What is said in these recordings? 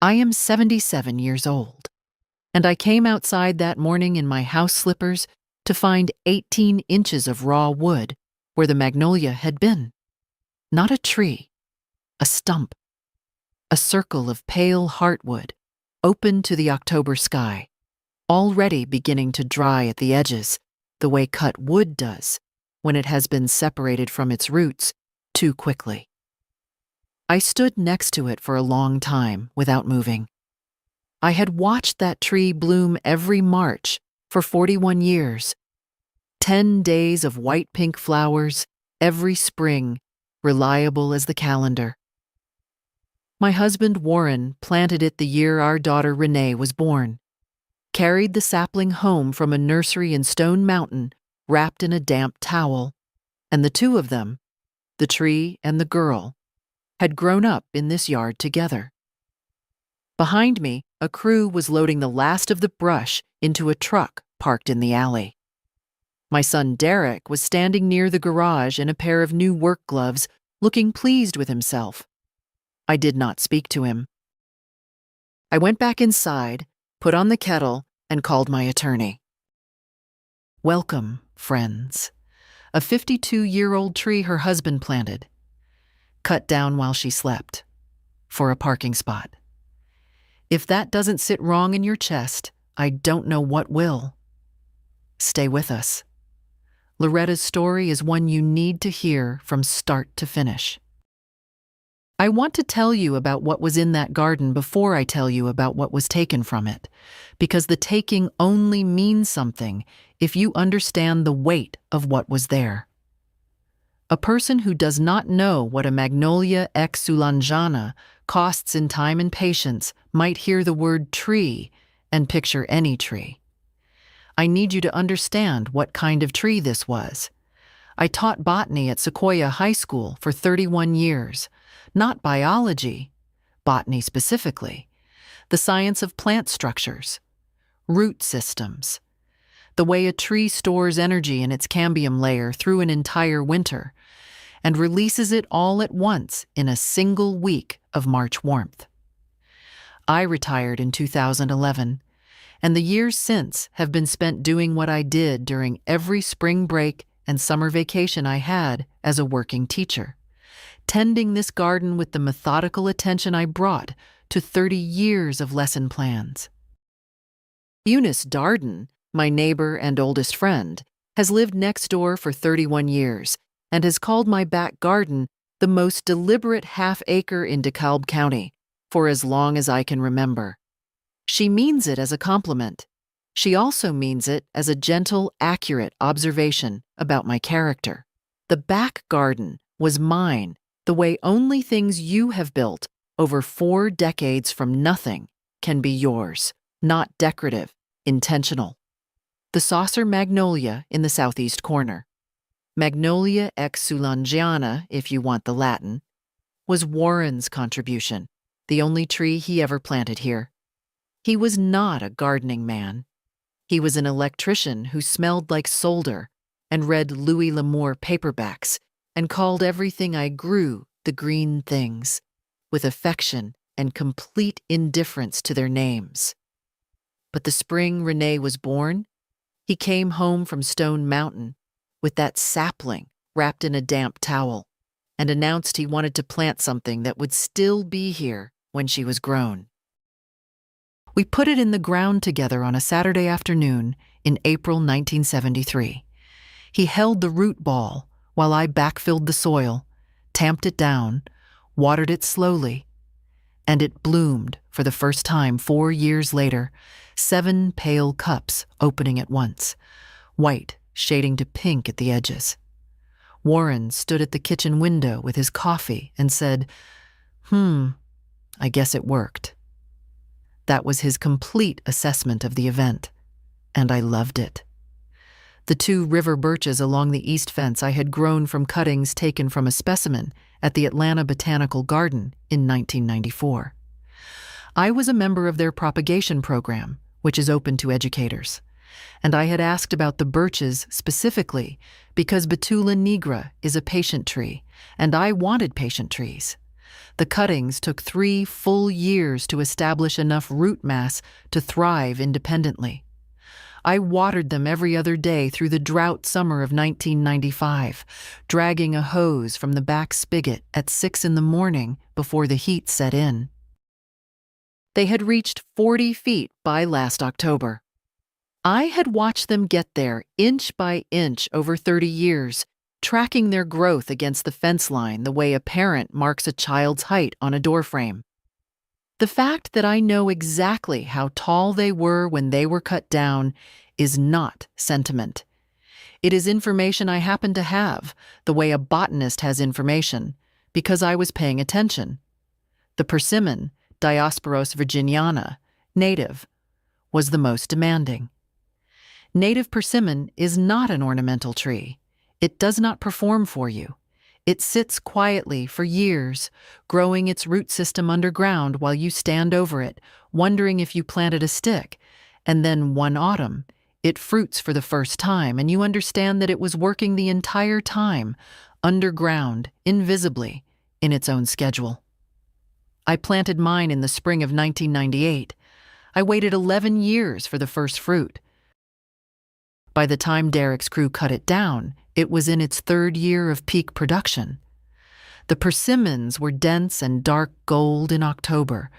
I am 77 years old, and I came outside that morning in my house slippers to find 18 inches of raw wood where the magnolia had been. Not a tree, a stump, a circle of pale heartwood, open to the October sky, already beginning to dry at the edges, the way cut wood does when it has been separated from its roots too quickly. I stood next to it for a long time without moving. I had watched that tree bloom every March for 41 years. 10 days of white-pink flowers every spring, reliable as the calendar. My husband Warren planted it the year our daughter Renee was born, carried the sapling home from a nursery in Stone Mountain wrapped in a damp towel, and the two of them, the tree and the girl, had grown up in this yard together. Behind me, a crew was loading the last of the brush into a truck parked in the alley. My son Derek was standing near the garage in a pair of new work gloves, looking pleased with himself. I did not speak to him. I went back inside, put on the kettle, and called my attorney. Welcome, friends. A 52-year-old tree her husband planted, cut down while she slept, for a parking spot. If that doesn't sit wrong in your chest, I don't know what will. Stay with us. Loretta's story is one you need to hear from start to finish. I want to tell you about what was in that garden before I tell you about what was taken from it, because the taking only means something if you understand the weight of what was there. A person who does not know what a Magnolia exulangiana costs in time and patience might hear the word tree and picture any tree. I need you to understand what kind of tree this was. I taught botany at Sequoia High School for 31 years, not biology, botany specifically, the science of plant structures, root systems, the way a tree stores energy in its cambium layer through an entire winter and releases it all at once in a single week of March warmth. I retired in 2011, and the years since have been spent doing what I did during every spring break and summer vacation I had as a working teacher, tending this garden with the methodical attention I brought to 30 years of lesson plans. Eunice Darden, my neighbor and oldest friend, has lived next door for 31 years and has called my back garden the most deliberate half-acre in DeKalb County for as long as I can remember. She means it as a compliment. She also means it as a gentle, accurate observation about my character. The back garden was mine, the way only things you have built over 4 decades from nothing can be yours, not decorative, intentional. The saucer magnolia in the southeast corner, Magnolia exulangiana, if you want the Latin, was Warren's contribution, the only tree he ever planted here. He was not a gardening man. He was an electrician who smelled like solder and read Louis L'Amour paperbacks and called everything I grew the green things, with affection and complete indifference to their names. But the spring Renee was born, he came home from Stone Mountain with that sapling wrapped in a damp towel and announced he wanted to plant something that would still be here when she was grown. We put it in the ground together on a Saturday afternoon in April 1973. He held the root ball while I backfilled the soil, tamped it down, watered it slowly, and it bloomed for the first time 4 years later, 7 pale cups opening at once, white shading to pink at the edges. Warren stood at the kitchen window with his coffee and said, I guess it worked. That was his complete assessment of the event, and I loved it. The 2 river birches along the east fence I had grown from cuttings taken from a specimen at the Atlanta Botanical Garden in 1994. I was a member of their propagation program, which is open to educators, and I had asked about the birches specifically because Betula nigra is a patient tree, and I wanted patient trees. The cuttings took 3 full years to establish enough root mass to thrive independently. I watered them every other day through the drought summer of 1995, dragging a hose from the back spigot at 6 in the morning before the heat set in. They had reached 40 feet by last October. I had watched them get there inch by inch over 30 years, tracking their growth against the fence line the way a parent marks a child's height on a doorframe. The fact that I know exactly how tall they were when they were cut down is not sentiment. It is information I happen to have, the way a botanist has information, because I was paying attention. The persimmon, Diosporos virginiana, native, was the most demanding. Native persimmon is not an ornamental tree. It does not perform for you. It sits quietly for years, growing its root system underground while you stand over it, wondering if you planted a stick, and then one autumn, it fruits for the first time, and you understand that it was working the entire time, underground, invisibly, in its own schedule. I planted mine in the spring of 1998. I waited 11 years for the first fruit. By the time Derek's crew cut it down, it was in its 3rd year of peak production. The persimmons were dense and dark gold in October,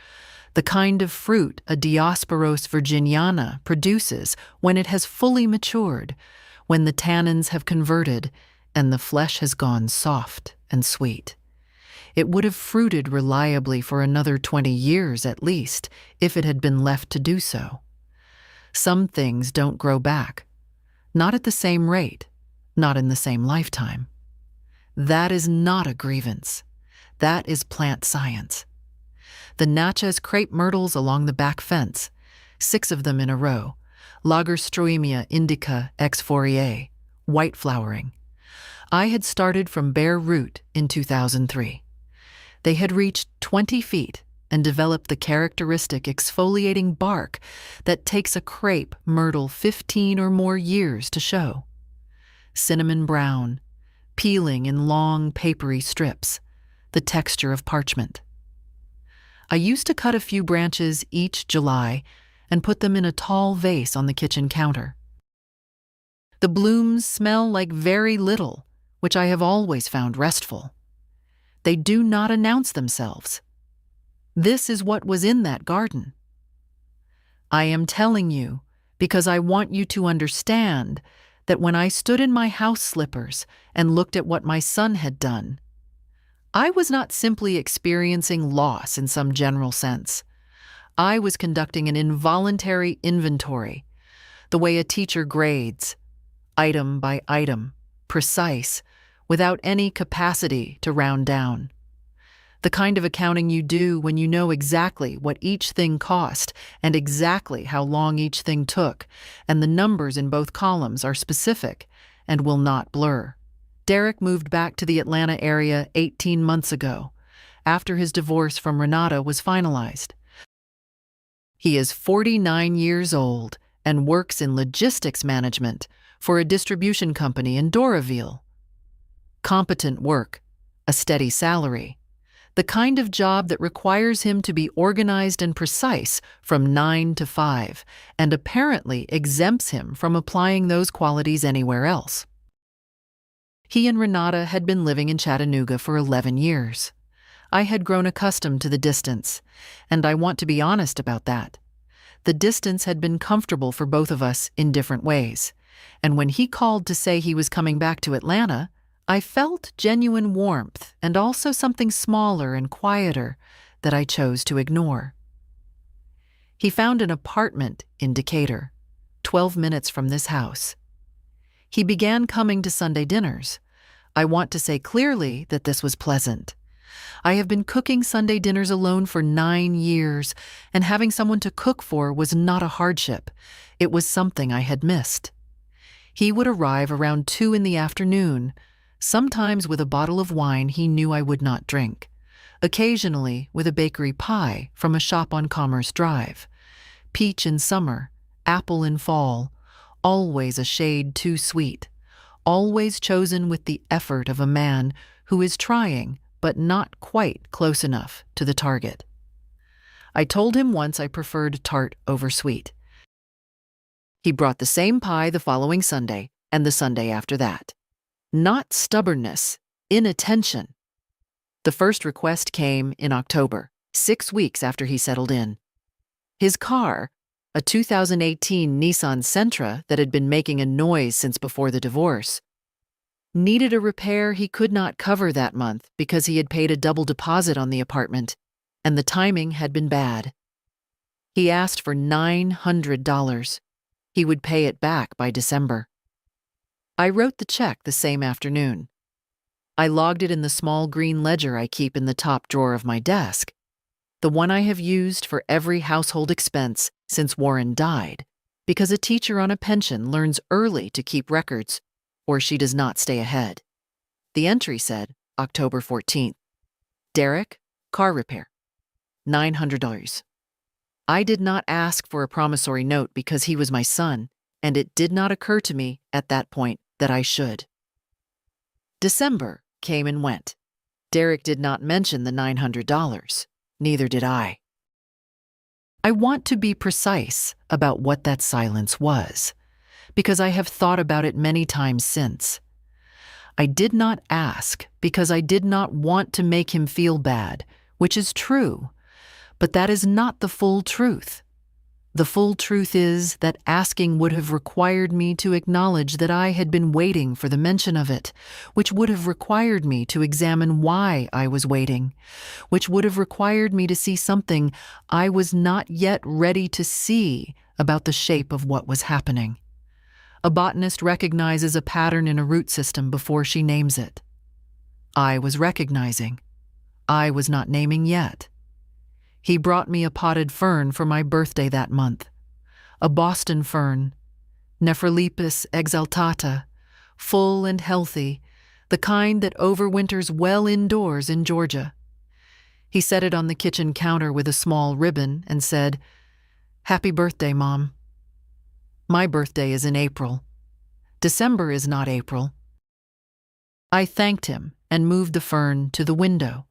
the kind of fruit a Diosporos virginiana produces when it has fully matured, when the tannins have converted and the flesh has gone soft and sweet. It would have fruited reliably for another 20 years at least, if it had been left to do so. Some things don't grow back, not at the same rate, not in the same lifetime. That is not a grievance. That is plant science. The Natchez crepe myrtles along the back fence, 6 of them in a row, Lagerstroemia indica ex foliae, white flowering. I had started from bare root in 2003. They had reached 20 feet and developed the characteristic exfoliating bark that takes a crepe myrtle 15 or more years to show. Cinnamon brown, peeling in long, papery strips, the texture of parchment. I used to cut a few branches each July and put them in a tall vase on the kitchen counter. The blooms smell like very little, which I have always found restful. They do not announce themselves. This is what was in that garden. I am telling you because I want you to understand that when I stood in my house slippers and looked at what my son had done, I was not simply experiencing loss in some general sense. I was conducting an involuntary inventory, the way a teacher grades, item by item, precise, without any capacity to round down. The kind of accounting you do when you know exactly what each thing cost and exactly how long each thing took, and the numbers in both columns are specific and will not blur. Derek moved back to the Atlanta area 18 months ago, after his divorce from Renata was finalized. He is 49 years old and works in logistics management for a distribution company in Doraville. Competent work, a steady salary, the kind of job that requires him to be organized and precise from 9 to 5, and apparently exempts him from applying those qualities anywhere else. He and Renata had been living in Chattanooga for 11 years. I had grown accustomed to the distance, and I want to be honest about that. The distance had been comfortable for both of us in different ways, and when he called to say he was coming back to Atlanta, I felt genuine warmth and also something smaller and quieter that I chose to ignore. He found an apartment in Decatur, 12 minutes from this house. He began coming to Sunday dinners. I want to say clearly that this was pleasant. I have been cooking Sunday dinners alone for 9 years, and having someone to cook for was not a hardship. It was something I had missed. He would arrive around 2 in the afternoon, sometimes with a bottle of wine he knew I would not drink, occasionally with a bakery pie from a shop on Commerce Drive. Peach in summer, apple in fall, always a shade too sweet, always chosen with the effort of a man who is trying but not quite close enough to the target. I told him once I preferred tart over sweet. He brought the same pie the following Sunday and the Sunday after that. Not stubbornness, inattention. The first request came in October, 6 weeks after he settled in. His car, a 2018 Nissan Sentra that had been making a noise since before the divorce, needed a repair he could not cover that month because he had paid a double deposit on the apartment, and the timing had been bad. He asked for $900. He would pay it back by December. I wrote the check the same afternoon. I logged it in the small green ledger I keep in the top drawer of my desk, the one I have used for every household expense since Warren died, because a teacher on a pension learns early to keep records, or she does not stay ahead. The entry said, October 14th. Derek, car repair. $900. I did not ask for a promissory note because he was my son, and it did not occur to me at that point that I should. December came and went. Derek did not mention the $900. Neither did I. I want to be precise about what that silence was, because I have thought about it many times since. I did not ask because I did not want to make him feel bad, which is true, but that is not the full truth. The full truth is that asking would have required me to acknowledge that I had been waiting for the mention of it, which would have required me to examine why I was waiting, which would have required me to see something I was not yet ready to see about the shape of what was happening. A botanist recognizes a pattern in a root system before she names it. I was recognizing. I was not naming yet. He brought me a potted fern for my birthday that month. A Boston fern, Nephrolepis exaltata, full and healthy, the kind that overwinters well indoors in Georgia. He set it on the kitchen counter with a small ribbon and said, "Happy birthday, Mom." My birthday is in April. December is not April. I thanked him and moved the fern to the window,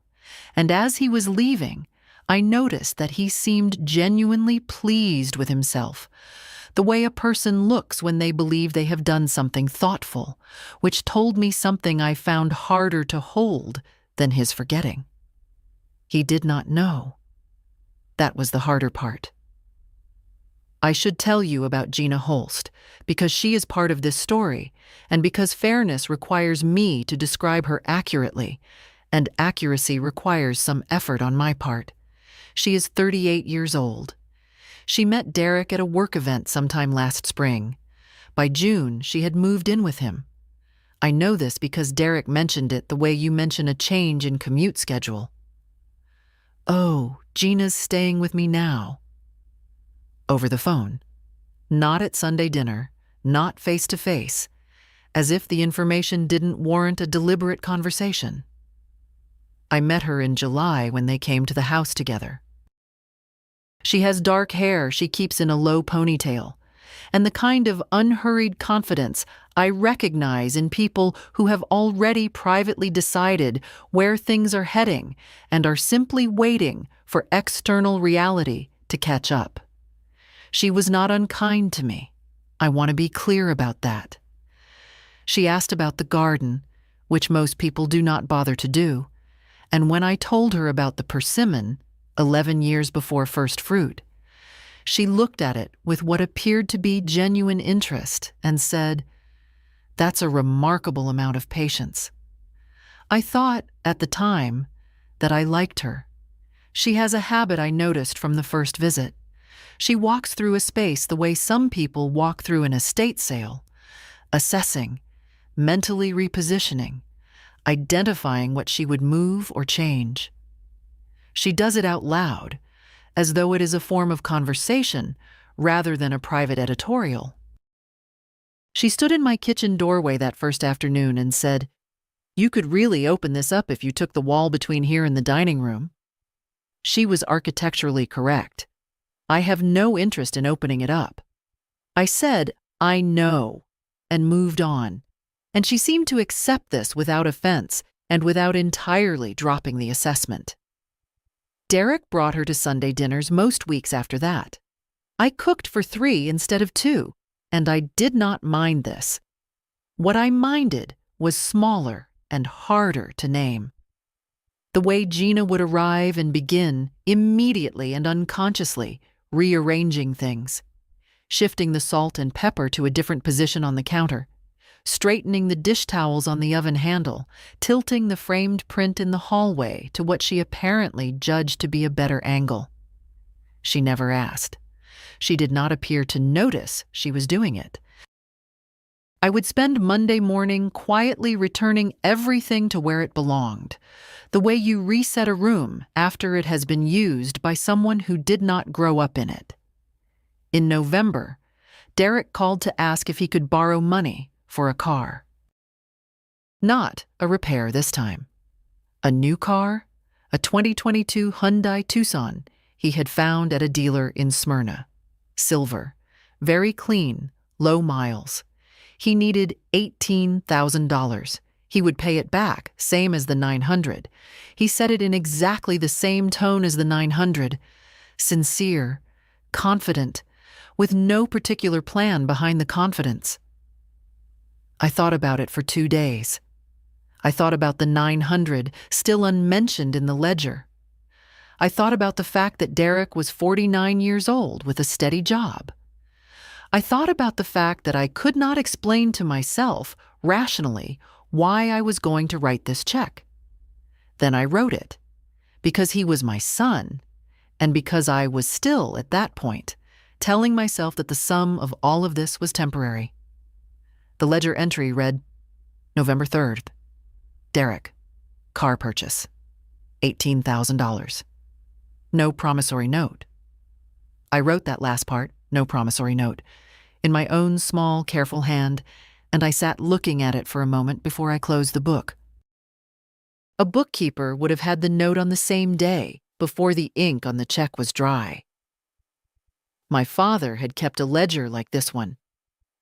and as he was leaving, I noticed that he seemed genuinely pleased with himself, the way a person looks when they believe they have done something thoughtful, which told me something I found harder to hold than his forgetting. He did not know. That was the harder part. I should tell you about Gina Holst, because she is part of this story, and because fairness requires me to describe her accurately, and accuracy requires some effort on my part. She is 38 years old. She met Derek at a work event sometime last spring. By June, she had moved in with him. I know this because Derek mentioned it the way you mention a change in commute schedule. Oh, Gina's staying with me now. Over the phone. Not at Sunday dinner, not face-to-face, as if the information didn't warrant a deliberate conversation. I met her in July when they came to the house together. She has dark hair she keeps in a low ponytail, and the kind of unhurried confidence I recognize in people who have already privately decided where things are heading and are simply waiting for external reality to catch up. She was not unkind to me. I want to be clear about that. She asked about the garden, which most people do not bother to do, and when I told her about the persimmon, 11 years before first fruit, she looked at it with what appeared to be genuine interest and said, "That's a remarkable amount of patience." I thought, at the time, that I liked her. She has a habit I noticed from the first visit. She walks through a space the way some people walk through an estate sale, assessing, mentally repositioning, identifying what she would move or change. She does it out loud, as though it is a form of conversation rather than a private editorial. She stood in my kitchen doorway that first afternoon and said, "You could really open this up if you took the wall between here and the dining room." She was architecturally correct. I have no interest in opening it up. I said, "I know," and moved on, and she seemed to accept this without offense and without entirely dropping the assessment. Derek brought her to Sunday dinners most weeks after that. I cooked for 3 instead of 2, and I did not mind this. What I minded was smaller and harder to name. The way Gina would arrive and begin, immediately and unconsciously, rearranging things, shifting the salt and pepper to a different position on the counter, straightening the dish towels on the oven handle, tilting the framed print in the hallway to what she apparently judged to be a better angle. She never asked. She did not appear to notice she was doing it. I would spend Monday morning quietly returning everything to where it belonged, the way you reset a room after it has been used by someone who did not grow up in it. In November, Derek called to ask if he could borrow money for a car. Not a repair this time. A new car, a 2022 Hyundai Tucson he had found at a dealer in Smyrna. Silver, very clean, low miles. He needed $18,000. He would pay it back, same as the 900. He said it in exactly the same tone as the 900. Sincere, confident, with no particular plan behind the confidence. I thought about it for 2 days. I thought about the 900, still unmentioned in the ledger. I thought about the fact that Derek was 49 years old with a steady job. I thought about the fact that I could not explain to myself, rationally, why I was going to write this check. Then I wrote it, because he was my son, and because I was still, at that point, telling myself that the sum of all of this was temporary. The ledger entry read, November 3rd, Derek, car purchase, $18,000. No promissory note. I wrote that last part, no promissory note, in my own small, careful hand, and I sat looking at it for a moment before I closed the book. A bookkeeper would have had the note on the same day, before the ink on the check was dry. My father had kept a ledger like this one,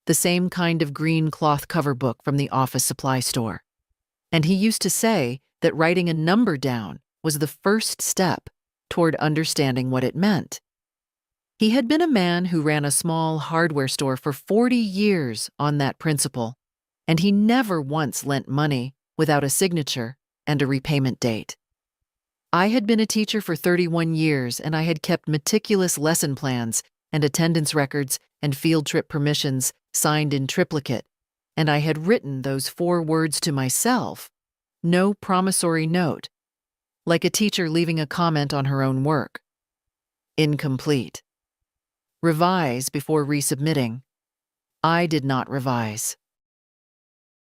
the same kind of green cloth cover book from the office supply store. And he used to say that writing a number down was the first step toward understanding what it meant. He had been a man who ran a small hardware store for 40 years on that principle, and he never once lent money without a signature and a repayment date. I had been a teacher for 31 years, and I had kept meticulous lesson plans and attendance records and field trip permissions signed in triplicate, and I had written those 4 words to myself, no promissory note, like a teacher leaving a comment on her own work. Incomplete. Revise before resubmitting. I did not revise.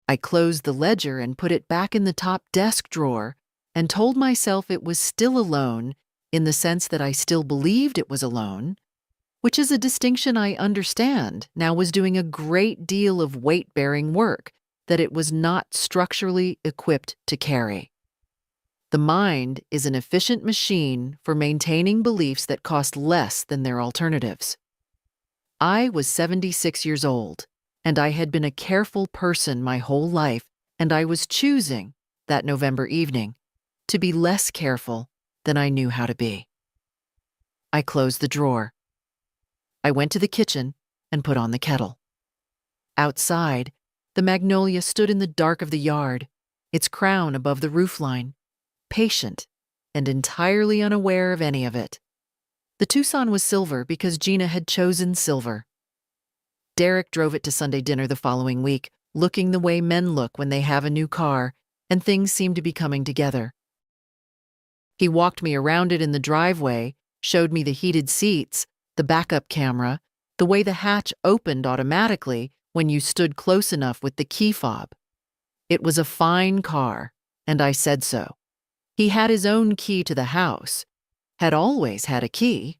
I closed the ledger and put it back in the top desk drawer and told myself it was still a loan in the sense that I still believed it was a loan, which is a distinction I understand now was doing a great deal of weight-bearing work that it was not structurally equipped to carry. The mind is an efficient machine for maintaining beliefs that cost less than their alternatives. I was 76 years old, and I had been a careful person my whole life, and I was choosing, that November evening, to be less careful than I knew how to be. I closed the drawer. I went to the kitchen and put on the kettle. Outside, the magnolia stood in the dark of the yard, its crown above the roofline, patient and entirely unaware of any of it. The Tucson was silver because Gina had chosen silver. Derek drove it to Sunday dinner the following week, looking the way men look when they have a new car, and things seemed to be coming together. He walked me around it in the driveway, showed me the heated seats, the backup camera, the way the hatch opened automatically when you stood close enough with the key fob. It was a fine car, and I said so. He had his own key to the house, had always had a key,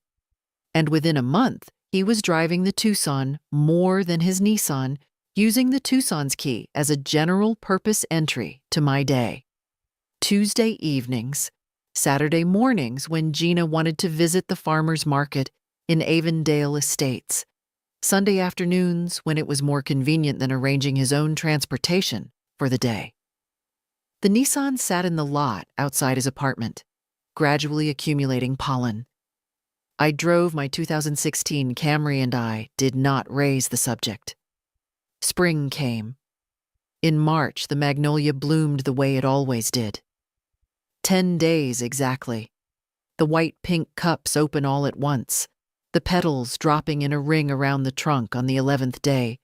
and within a month he was driving the Tucson more than his Nissan, using the Tucson's key as a general-purpose entry to my day. Tuesday evenings, Saturday mornings when Gina wanted to visit the farmer's market in Avondale Estates, Sunday afternoons when it was more convenient than arranging his own transportation for the day. The Nissan sat in the lot outside his apartment, gradually accumulating pollen. I drove my 2016 Camry and I did not raise the subject. Spring came. In March, the magnolia bloomed the way it always did. 10 days exactly. The white-pink cups open all at once, the petals dropping in a ring around the trunk on the 11th day,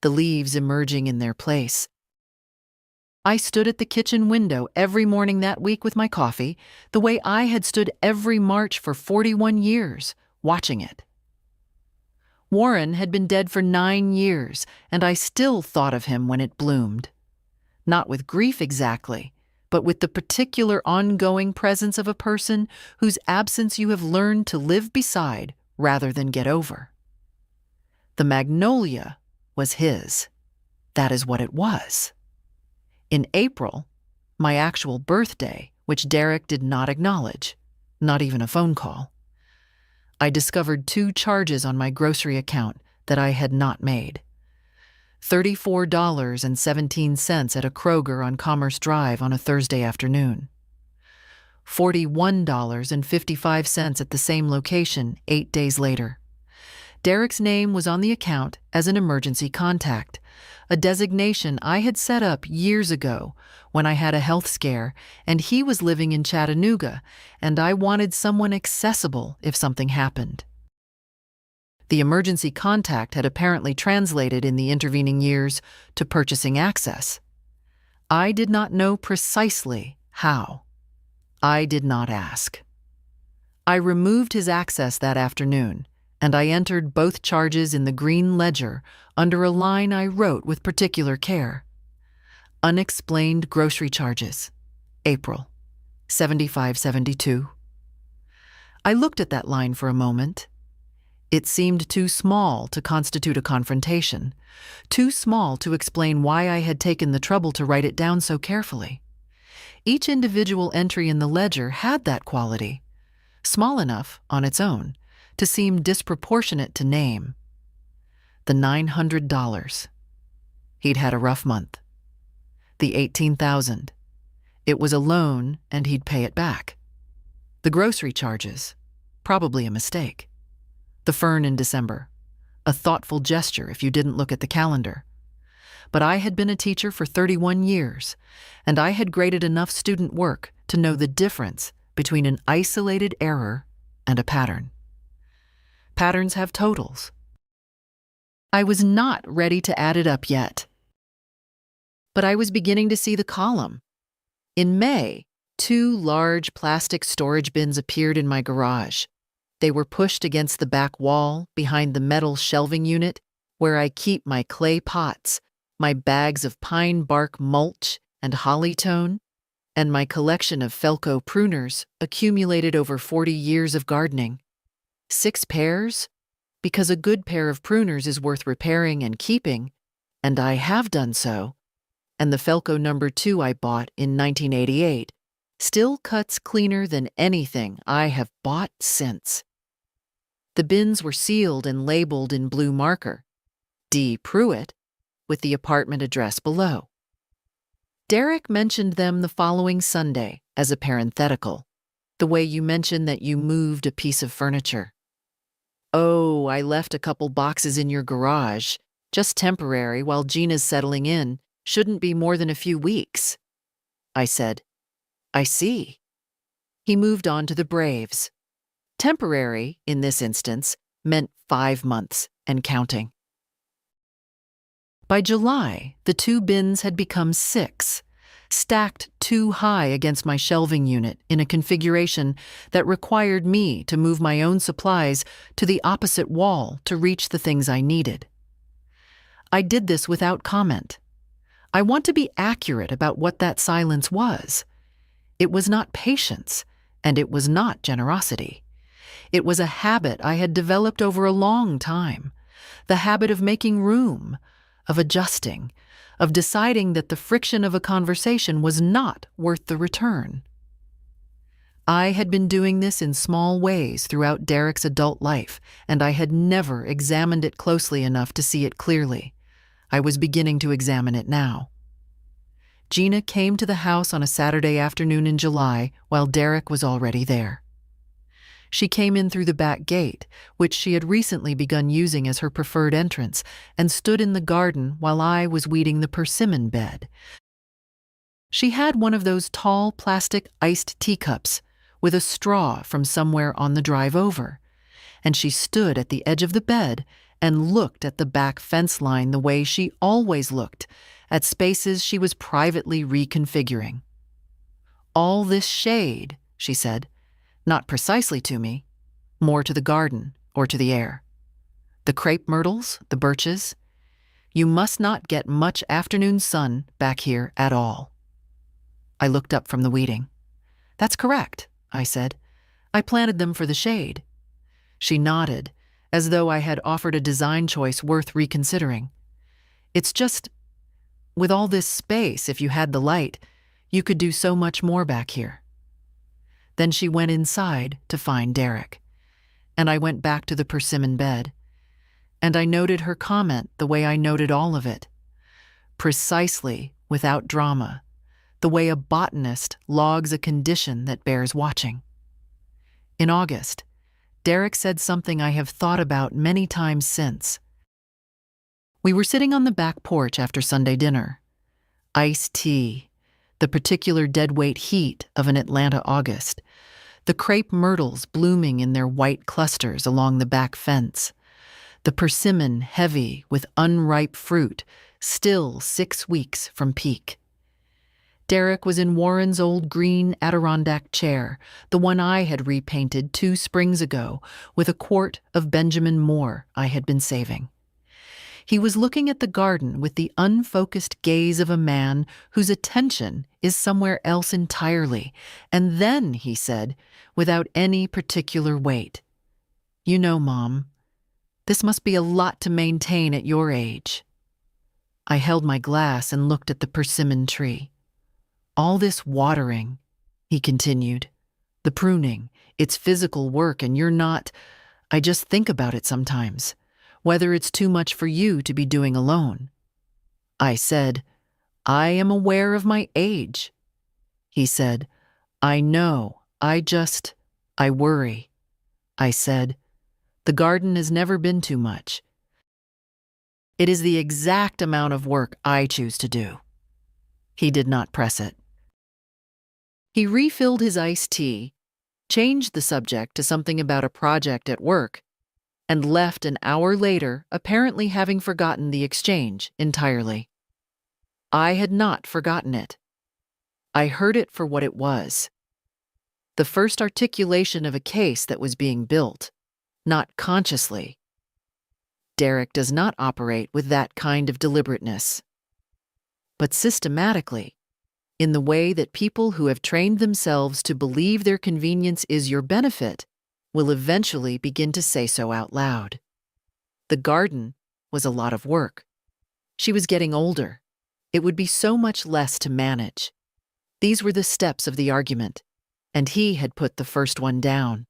the leaves emerging in their place. I stood at the kitchen window every morning that week with my coffee, the way I had stood every March for 41 years, watching it. Warren had been dead for 9 years, and I still thought of him when it bloomed. Not with grief exactly, but with the particular ongoing presence of a person whose absence you have learned to live beside rather than get over. The magnolia was his. That is what it was. In April, my actual birthday, which Derek did not acknowledge, not even a phone call, I discovered 2 charges on my grocery account that I had not made. $34.17 at a Kroger on Commerce Drive on a Thursday afternoon. $41.55 at the same location 8 days later. Derek's name was on the account as an emergency contact, a designation I had set up years ago when I had a health scare and he was living in Chattanooga and I wanted someone accessible if something happened. The emergency contact had apparently translated in the intervening years to purchasing access. I did not know precisely how. I did not ask. I removed his access that afternoon, and I entered both charges in the green ledger under a line I wrote with particular care. Unexplained grocery charges. April. 7572. I looked at that line for a moment. It seemed too small to constitute a confrontation, too small to explain why I had taken the trouble to write it down so carefully. Each individual entry in the ledger had that quality, small enough on its own to seem disproportionate to name. The $900. He'd had a rough month. The $18,000. It was a loan and he'd pay it back. The grocery charges. Probably a mistake. The fern in December. A thoughtful gesture if you didn't look at the calendar. But I had been a teacher for 31 years, and I had graded enough student work to know the difference between an isolated error and a pattern. Patterns have totals. I was not ready to add it up yet. But I was beginning to see the column. In May, 2 large plastic storage bins appeared in my garage. They were pushed against the back wall behind the metal shelving unit where I keep my clay pots, my bags of pine bark mulch and hollytone, and my collection of Felco pruners accumulated over 40 years of gardening. 6 pairs? Because a good pair of pruners is worth repairing and keeping, and I have done so, and the Felco number 2 I bought in 1988 still cuts cleaner than anything I have bought since. The bins were sealed and labeled in blue marker, D. Pruitt, with the apartment address below. Derek mentioned them the following Sunday as a parenthetical, the way you mention that you moved a piece of furniture. Oh, I left a couple boxes in your garage, just temporary while Gina's settling in, shouldn't be more than a few weeks. I said, I see. He moved on to the Braves. Temporary, in this instance, meant 5 months and counting. By July, the 2 bins had become 6, stacked too high against my shelving unit in a configuration that required me to move my own supplies to the opposite wall to reach the things I needed. I did this without comment. I want to be accurate about what that silence was. It was not patience, and it was not generosity. It was a habit I had developed over a long time, the habit of making room, of adjusting, of deciding that the friction of a conversation was not worth the return. I had been doing this in small ways throughout Derek's adult life, and I had never examined it closely enough to see it clearly. I was beginning to examine it now. Gina came to the house on a Saturday afternoon in July while Derek was already there. She came in through the back gate, which she had recently begun using as her preferred entrance, and stood in the garden while I was weeding the persimmon bed. She had one of those tall plastic iced teacups with a straw from somewhere on the drive over, and she stood at the edge of the bed and looked at the back fence line the way she always looked, at spaces she was privately reconfiguring. "All this shade," she said, not precisely to me, more to the garden or to the air. "The crepe myrtles, the birches. You must not get much afternoon sun back here at all." I looked up from the weeding. "That's correct," I said. "I planted them for the shade." She nodded, as though I had offered a design choice worth reconsidering. "It's just, with all this space, if you had the light, you could do so much more back here." Then she went inside to find Derek, and I went back to the persimmon bed, and I noted her comment the way I noted all of it, precisely, without drama, the way a botanist logs a condition that bears watching. In August, Derek said something I have thought about many times since. We were sitting on the back porch after Sunday dinner. Iced tea, the particular deadweight heat of an Atlanta August, the crepe myrtles blooming in their white clusters along the back fence, the persimmon heavy with unripe fruit, still 6 weeks from peak. Derek was in Warren's old green Adirondack chair, the one I had repainted 2 springs ago, with a quart of Benjamin Moore I had been saving. He was looking at the garden with the unfocused gaze of a man whose attention is somewhere else entirely, and then he said, without any particular weight, "You know, Mom, this must be a lot to maintain at your age." I held my glass and looked at the persimmon tree. "All this watering," he continued, "the pruning, it's physical work, and you're not. I just think about it sometimes, whether it's too much for you to be doing alone." I said, "I am aware of my age." He said, "I know, I worry." I said, "The garden has never been too much. It is the exact amount of work I choose to do." He did not press it. He refilled his iced tea, changed the subject to something about a project at work, and left an hour later, apparently having forgotten the exchange entirely. I had not forgotten it. I heard it for what it was. The first articulation of a case that was being built, not consciously. Derek does not operate with that kind of deliberateness, but systematically, in the way that people who have trained themselves to believe their convenience is your benefit will eventually begin to say so out loud. The garden was a lot of work. She was getting older. It would be so much less to manage. These were the steps of the argument, and he had put the first one down.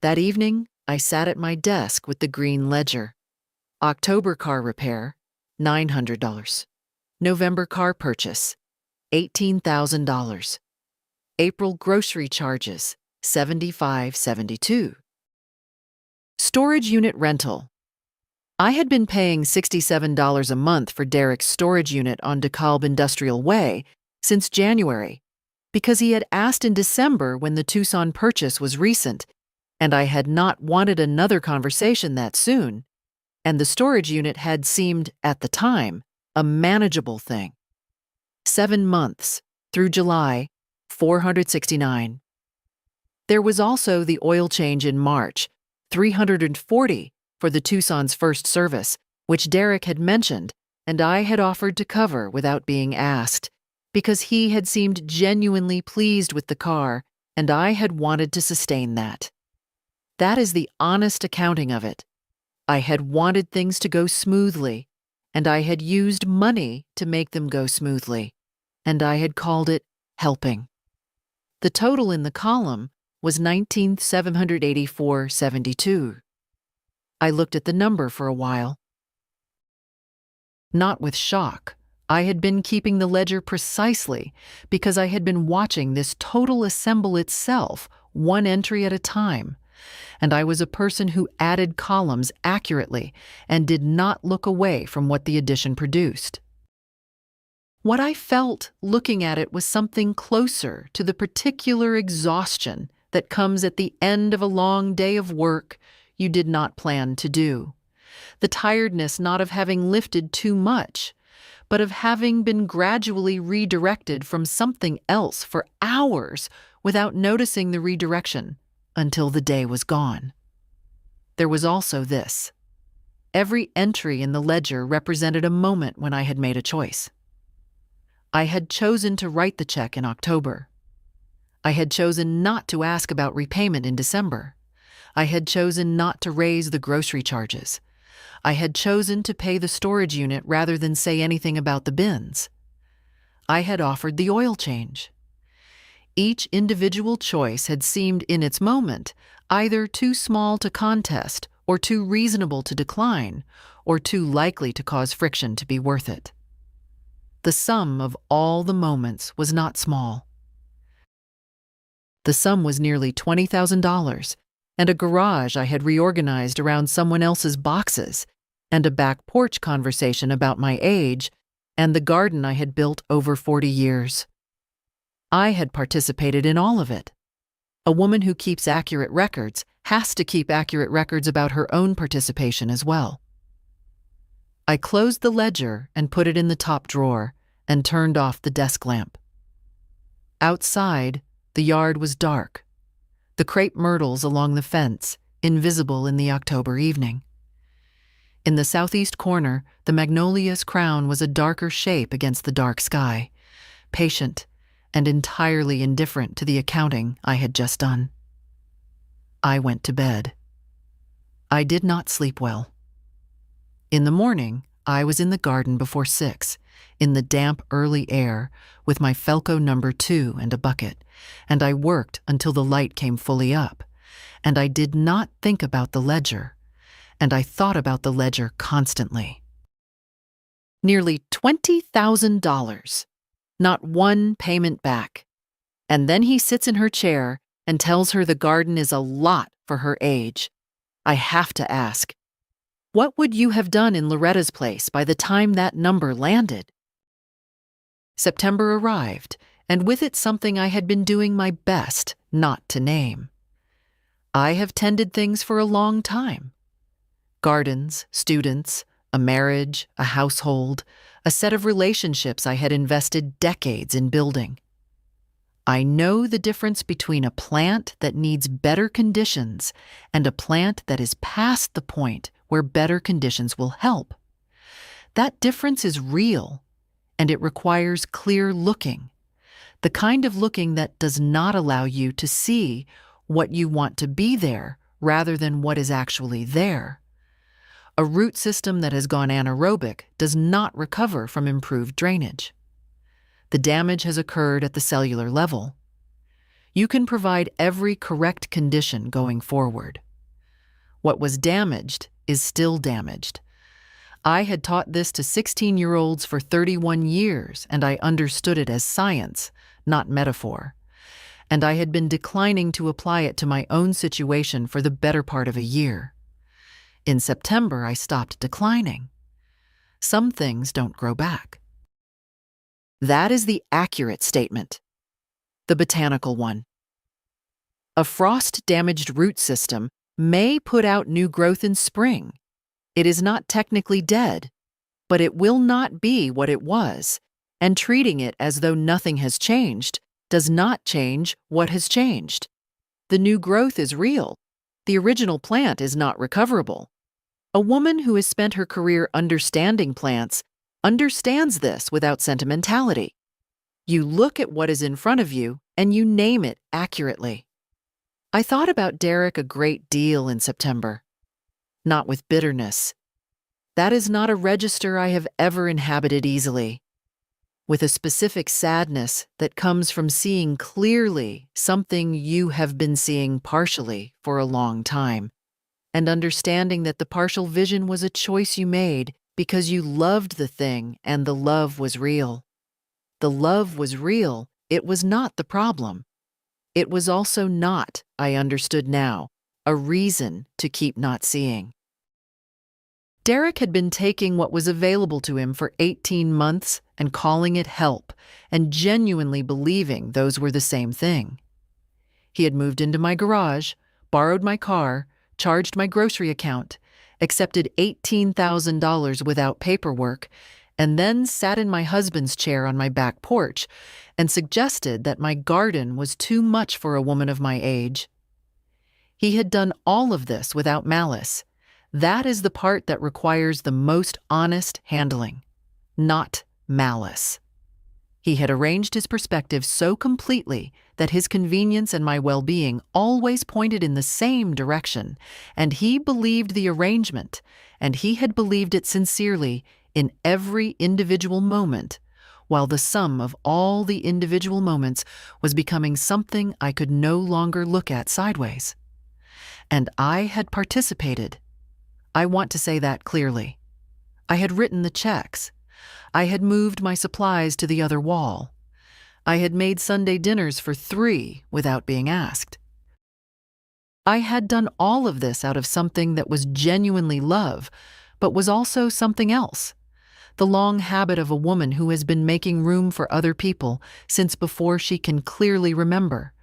That evening, I sat at my desk with the green ledger. October car repair, $900. November car purchase, $18,000. April grocery charges, $75.72. Storage unit rental. I had been paying $67 a month for Derek's storage unit on DeKalb Industrial Way since January, because he had asked in December when the Tucson purchase was recent, and I had not wanted another conversation that soon, and the storage unit had seemed, at the time, a manageable thing. 7 months, through July, $469. There was also the oil change in March, $340 for the Tucson's first service, which Derek had mentioned, and I had offered to cover without being asked, because he had seemed genuinely pleased with the car, and I had wanted to sustain that. That is the honest accounting of it. I had wanted things to go smoothly, and I had used money to make them go smoothly, and I had called it helping. The total in the column was $19,784.72. I looked at the number for a while. Not with shock, I had been keeping the ledger precisely because I had been watching this total assemble itself, one entry at a time, and I was a person who added columns accurately and did not look away from what the addition produced. What I felt looking at it was something closer to the particular exhaustion that comes at the end of a long day of work you did not plan to do. The tiredness not of having lifted too much, but of having been gradually redirected from something else for hours without noticing the redirection until the day was gone. There was also this. Every entry in the ledger represented a moment when I had made a choice. I had chosen to write the check in October. I had chosen not to ask about repayment in December. I had chosen not to raise the grocery charges. I had chosen to pay the storage unit rather than say anything about the bins. I had offered the oil change. Each individual choice had seemed in its moment either too small to contest or too reasonable to decline or too likely to cause friction to be worth it. The sum of all the moments was not small. The sum was nearly $20,000, and a garage I had reorganized around someone else's boxes, and a back porch conversation about my age, and the garden I had built over 40 years. I had participated in all of it. A woman who keeps accurate records has to keep accurate records about her own participation as well. I closed the ledger and put it in the top drawer and turned off the desk lamp. Outside, the yard was dark, the crepe myrtles along the fence invisible in the October evening. In the southeast corner, the magnolia's crown was a darker shape against the dark sky, patient and entirely indifferent to the accounting I had just done. I went to bed. I did not sleep well. In the morning, I was in the garden before 6, in the damp early air, with my Felco number 2 and a bucket, and I worked until the light came fully up, and I did not think about the ledger, and I thought about the ledger constantly. Nearly $20,000, not one payment back. And then he sits in her chair and tells her the garden is a lot for her age. I have to ask, what would you have done in Loretta's place by the time that number landed? September arrived, and with it something I had been doing my best not to name. I have tended things for a long time. Gardens, students, a marriage, a household, a set of relationships I had invested decades in building. I know the difference between a plant that needs better conditions and a plant that is past the point where better conditions will help. That difference is real, and it requires clear looking, the kind of looking that does not allow you to see what you want to be there rather than what is actually there. A root system that has gone anaerobic does not recover from improved drainage. The damage has occurred at the cellular level. You can provide every correct condition going forward. What was damaged is still damaged. I had taught this to 16-year-olds for 31 years, and I understood it as science, not metaphor. And I had been declining to apply it to my own situation for the better part of a year. In September, I stopped declining. Some things don't grow back. That is the accurate statement, the botanical one. A frost-damaged root system may put out new growth in spring. It is not technically dead, but it will not be what it was, and treating it as though nothing has changed does not change what has changed. The new growth is real. The original plant is not recoverable. A woman who has spent her career understanding plants understands this without sentimentality. You look at what is in front of you and you name it accurately. I thought about Derek a great deal in September. Not with bitterness. That is not a register I have ever inhabited easily. With a specific sadness that comes from seeing clearly something you have been seeing partially for a long time, and understanding that the partial vision was a choice you made because you loved the thing and the love was real. The love was real, it was not the problem. It was also not, I understood now, a reason to keep not seeing. Derek had been taking what was available to him for 18 months and calling it help, and genuinely believing those were the same thing. He had moved into my garage, borrowed my car, charged my grocery account, accepted $18,000 without paperwork, and then sat in my husband's chair on my back porch and suggested that my garden was too much for a woman of my age. He had done all of this without malice. That is the part that requires the most honest handling, not malice. He had arranged his perspective so completely that his convenience and my well-being always pointed in the same direction, and he believed the arrangement, and he had believed it sincerely in every individual moment, while the sum of all the individual moments was becoming something I could no longer look at sideways. And I had participated. I want to say that clearly. I had written the checks. I had moved my supplies to the other wall. I had made Sunday dinners for 3 without being asked. I had done all of this out of something that was genuinely love, but was also something else. The long habit of a woman who has been making room for other people since before she can clearly remember,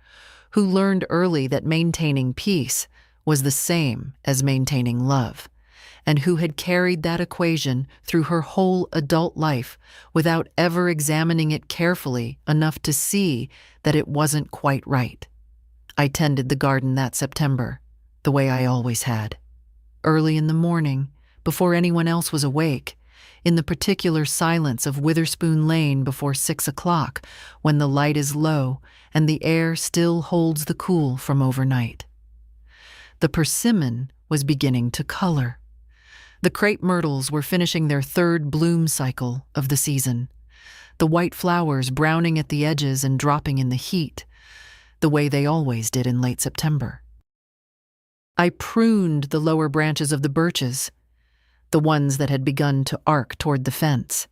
who learned early that maintaining peace was the same as maintaining love, and who had carried that equation through her whole adult life without ever examining it carefully enough to see that it wasn't quite right. I tended the garden that September, the way I always had. Early in the morning, before anyone else was awake, in the particular silence of Witherspoon Lane before 6 o'clock, when the light is low and the air still holds the cool from overnight. The persimmon was beginning to color. The crepe myrtles were finishing their 3rd bloom cycle of the season, the white flowers browning at the edges and dropping in the heat, the way they always did in late September. I pruned the lower branches of the birches, the ones that had begun to arc toward the fence,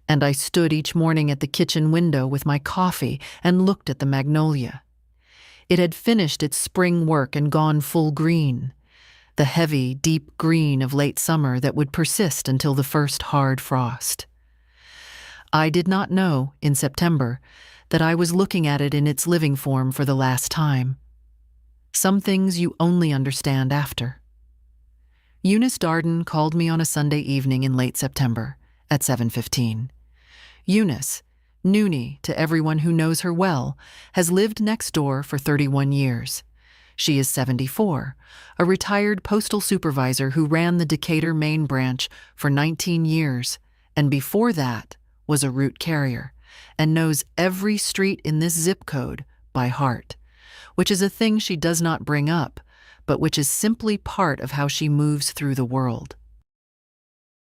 and I stood each morning at the kitchen window with my coffee and looked at the magnolia. It had finished its spring work and gone full green, the heavy, deep green of late summer that would persist until the first hard frost. I did not know, in September, that I was looking at it in its living form for the last time. Some things you only understand after. Eunice Darden called me on a Sunday evening in late September at 7:15. Eunice, Noonie to everyone who knows her well, has lived next door for 31 years. She is 74, a retired postal supervisor who ran the Decatur, Maine branch for 19 years, and before that was a route carrier, and knows every street in this zip code by heart, which is a thing she does not bring up, but which is simply part of how she moves through the world.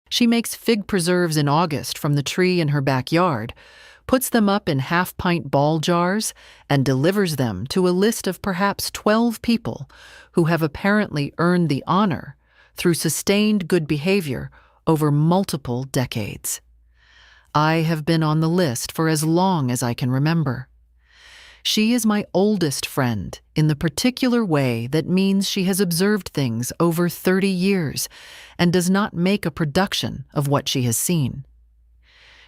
She makes fig preserves in August from the tree in her backyard, puts them up in half-pint ball jars, and delivers them to a list of perhaps 12 people who have apparently earned the honor through sustained good behavior over multiple decades. I have been on the list for as long as I can remember. She is my oldest friend in the particular way that means she has observed things over 30 years and does not make a production of what she has seen.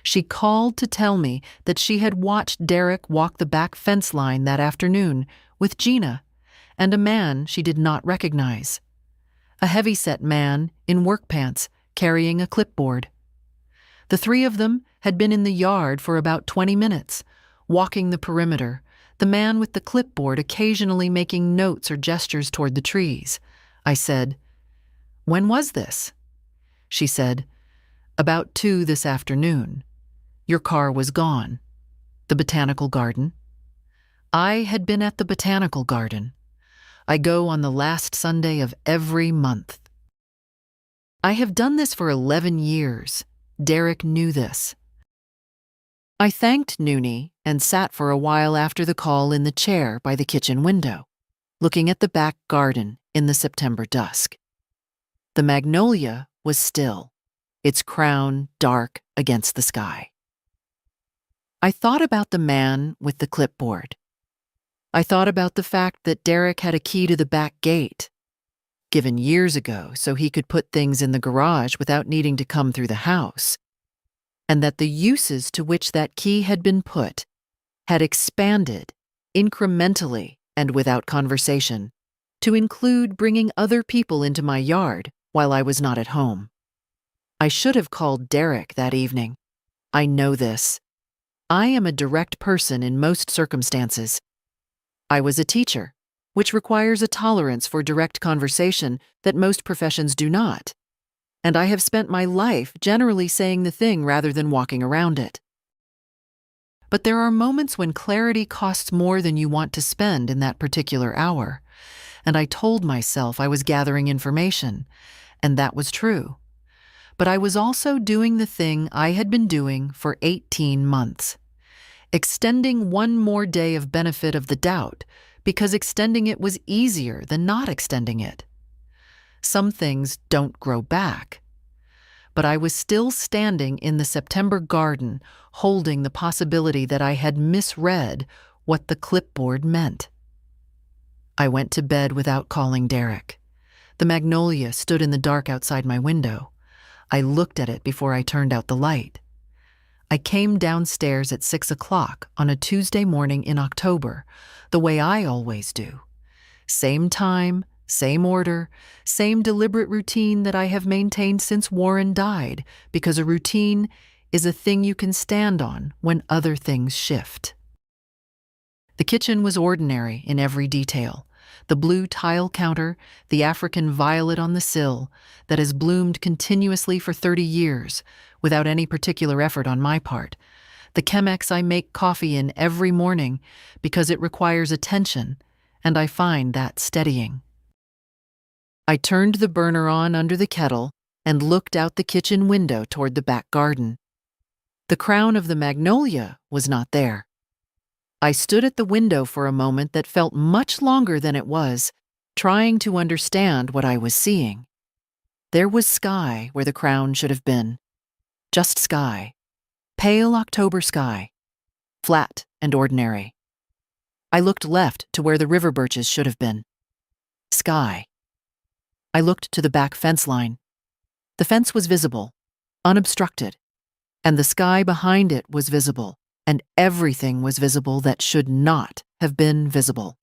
She called to tell me that she had watched Derek walk the back fence line that afternoon with Gina and a man she did not recognize, a heavy-set man in work pants carrying a clipboard. The 3 of them had been in the yard for about 20 minutes, walking the perimeter, the man with the clipboard occasionally making notes or gestures toward the trees. I said, "When was this?" She said, "About 2 this afternoon. Your car was gone. The botanical garden." I had been at the botanical garden. I go on the last Sunday of every month. I have done this for 11 years. Derek knew this. I thanked Noonie and sat for a while after the call in the chair by the kitchen window, looking at the back garden in the September dusk. The magnolia was still. its crown dark against the sky. I thought about the man with the clipboard. I thought about the fact that Derek had a key to the back gate, given years ago so he could put things in the garage without needing to come through the house, and that the uses to which that key had been put had expanded incrementally and without conversation to include bringing other people into my yard while I was not at home. I should have called Derek that evening. I know this. I am a direct person in most circumstances. I was a teacher, which requires a tolerance for direct conversation that most professions do not, and I have spent my life generally saying the thing rather than walking around it. But there are moments when clarity costs more than you want to spend in that particular hour, and I told myself I was gathering information, and that was true. But I was also doing the thing I had been doing for 18 months. Extending one more day of benefit of the doubt, because extending it was easier than not extending it. Some things don't grow back. But I was still standing in the September garden, holding the possibility that I had misread what the clipboard meant. I went to bed without calling Derek. The magnolia stood in the dark outside my window. I looked at it before I turned out the light. I came downstairs at 6 o'clock on a Tuesday morning in October, the way I always do. Same time, same order, same deliberate routine that I have maintained since Warren died, because a routine is a thing you can stand on when other things shift. The kitchen was ordinary in every detail. The blue tile counter, the African violet on the sill that has bloomed continuously for 30 years without any particular effort on my part, the Chemex I make coffee in every morning because it requires attention, and I find that steadying. I turned the burner on under the kettle and looked out the kitchen window toward the back garden. The crown of the magnolia was not there. I stood at the window for a moment that felt much longer than it was, trying to understand what I was seeing. There was sky where the crown should have been. Just sky. Pale October sky. Flat and ordinary. I looked left to where the river birches should have been. Sky. I looked to the back fence line. The fence was visible, unobstructed, and the sky behind it was visible, and everything was visible that should not have been visible.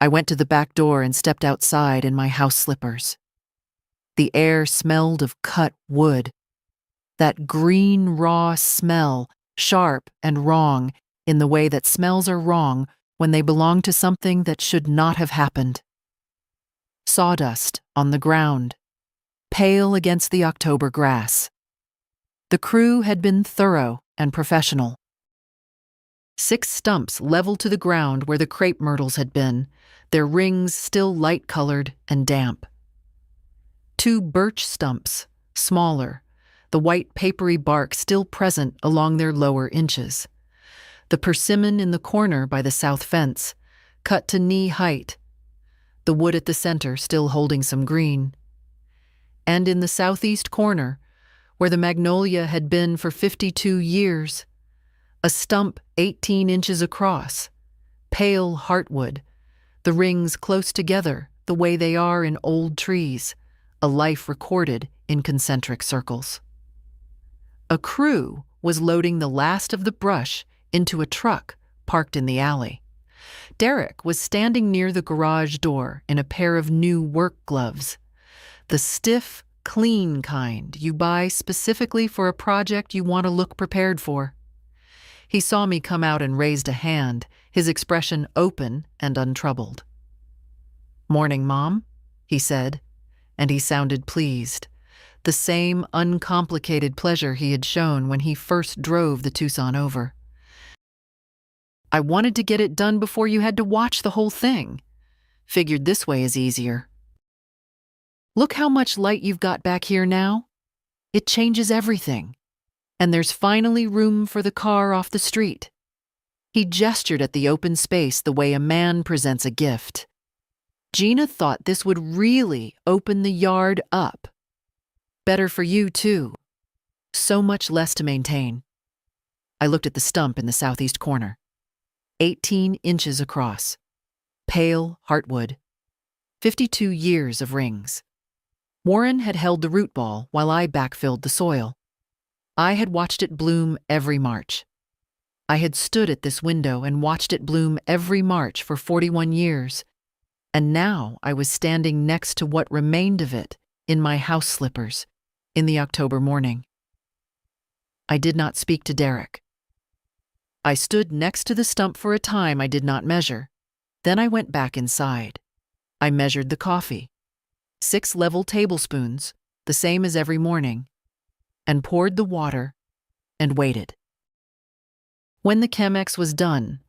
I went to the back door and stepped outside in my house slippers. The air smelled of cut wood. That green, raw smell, sharp and wrong in the way that smells are wrong when they belong to something that should not have happened. Sawdust on the ground, pale against the October grass. The crew had been thorough and professional. 6 stumps leveled to the ground where the crepe myrtles had been, their rings still light-colored and damp. 2 birch stumps, smaller, the white papery bark still present along their lower inches. The persimmon in the corner by the south fence, cut to knee height. The wood at the center still holding some green. And in the southeast corner, where the magnolia had been for 52 years, a stump 18 inches across, pale heartwood, the rings close together the way they are in old trees, a life recorded in concentric circles. A crew was loading the last of the brush into a truck parked in the alley. Derek was standing near the garage door in a pair of new work gloves, the stiff, clean kind you buy specifically for a project you want to look prepared for. He saw me come out and raised a hand, his expression open and untroubled. "Morning, Mom," he said, and he sounded pleased, the same uncomplicated pleasure he had shown when he first drove the Tucson over. "I wanted to get it done before you had to watch the whole thing. Figured this way is easier. Look how much light you've got back here now. It changes everything. And there's finally room for the car off the street." He gestured at the open space the way a man presents a gift. Gina thought this would really open the yard up. Better for you, too. So much less to maintain. I looked at the stump in the southeast corner. 18 inches across. Pale heartwood. 52 years of rings. Warren had held the root ball while I backfilled the soil. I had watched it bloom every March. I had stood at this window and watched it bloom every March for 41 years, and now I was standing next to what remained of it in my house slippers in the October morning. I did not speak to Derek. I stood next to the stump for a time I did not measure. Then I went back inside. I measured the coffee. 6 level tablespoons, the same as every morning, and poured the water and waited. When the Chemex was done,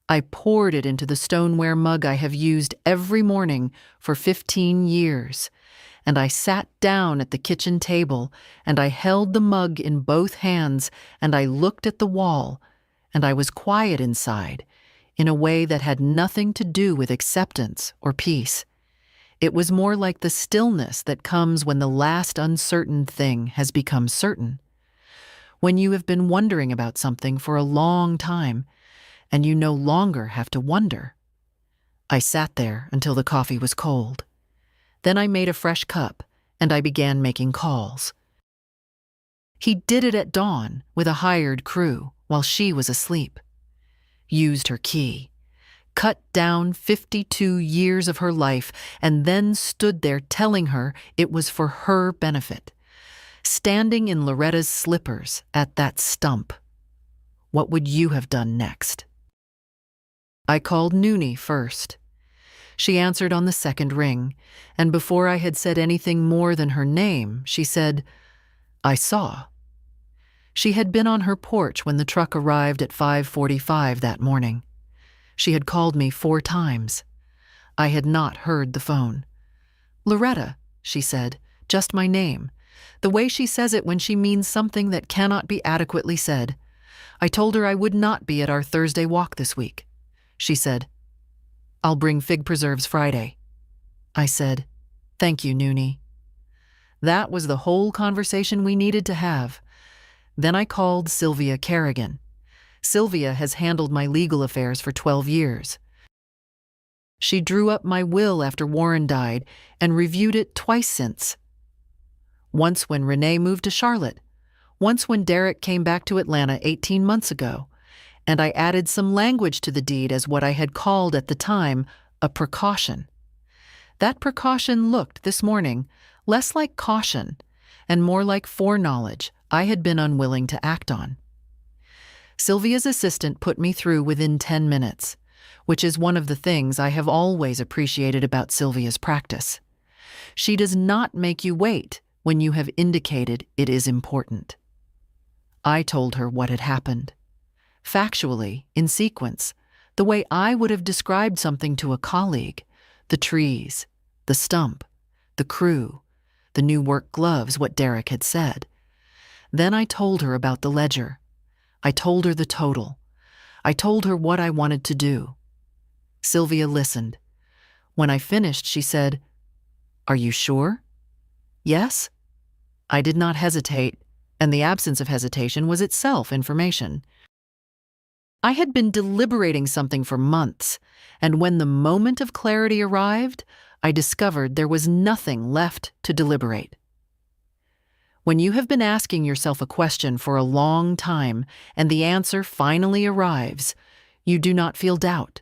I poured it into the stoneware mug I have used every morning for 15 years, and I sat down at the kitchen table, and I held the mug in both hands, and I looked at the wall, and I was quiet inside, in a way that had nothing to do with acceptance or peace. It was more like the stillness that comes when the last uncertain thing has become certain. When you have been wondering about something for a long time, and you no longer have to wonder. I sat there until the coffee was cold. Then I made a fresh cup, and I began making calls. He did it at dawn with a hired crew while she was asleep. Used her key. Cut down 52 years of her life, and then stood there telling her it was for her benefit. Standing in Loretta's slippers at that stump. What would you have done next? I called Noonie first. She answered on the second ring, and before I had said anything more than her name, she said, "I saw." She had been on her porch when the truck arrived at 5:45 that morning. She had called me 4 times. I had not heard the phone. "Loretta," she said, just my name, the way she says it when she means something that cannot be adequately said. I told her I would not be at our Thursday walk this week. She said, "I'll bring fig preserves Friday." I said, "Thank you, Noonie." That was the whole conversation we needed to have. Then I called Sylvia Kerrigan. Sylvia has handled my legal affairs for 12 years. She drew up my will after Warren died and reviewed it twice since. Once when Renee moved to Charlotte, once when Derek came back to Atlanta 18 months ago, and I added some language to the deed as what I had called at the time a precaution. That precaution looked, this morning, less like caution and more like foreknowledge I had been unwilling to act on. Sylvia's assistant put me through within 10 minutes, which is one of the things I have always appreciated about Sylvia's practice. She does not make you wait when you have indicated it is important. I told her what had happened. Factually, in sequence, the way I would have described something to a colleague: the trees, the stump, the crew, the new work gloves, what Derek had said. Then I told her about the ledger. I told her the total. I told her what I wanted to do. Sylvia listened. When I finished, she said, "Are you sure?" "Yes." I did not hesitate, and the absence of hesitation was itself information. I had been deliberating something for months, and when the moment of clarity arrived, I discovered there was nothing left to deliberate. When you have been asking yourself a question for a long time and the answer finally arrives, you do not feel doubt.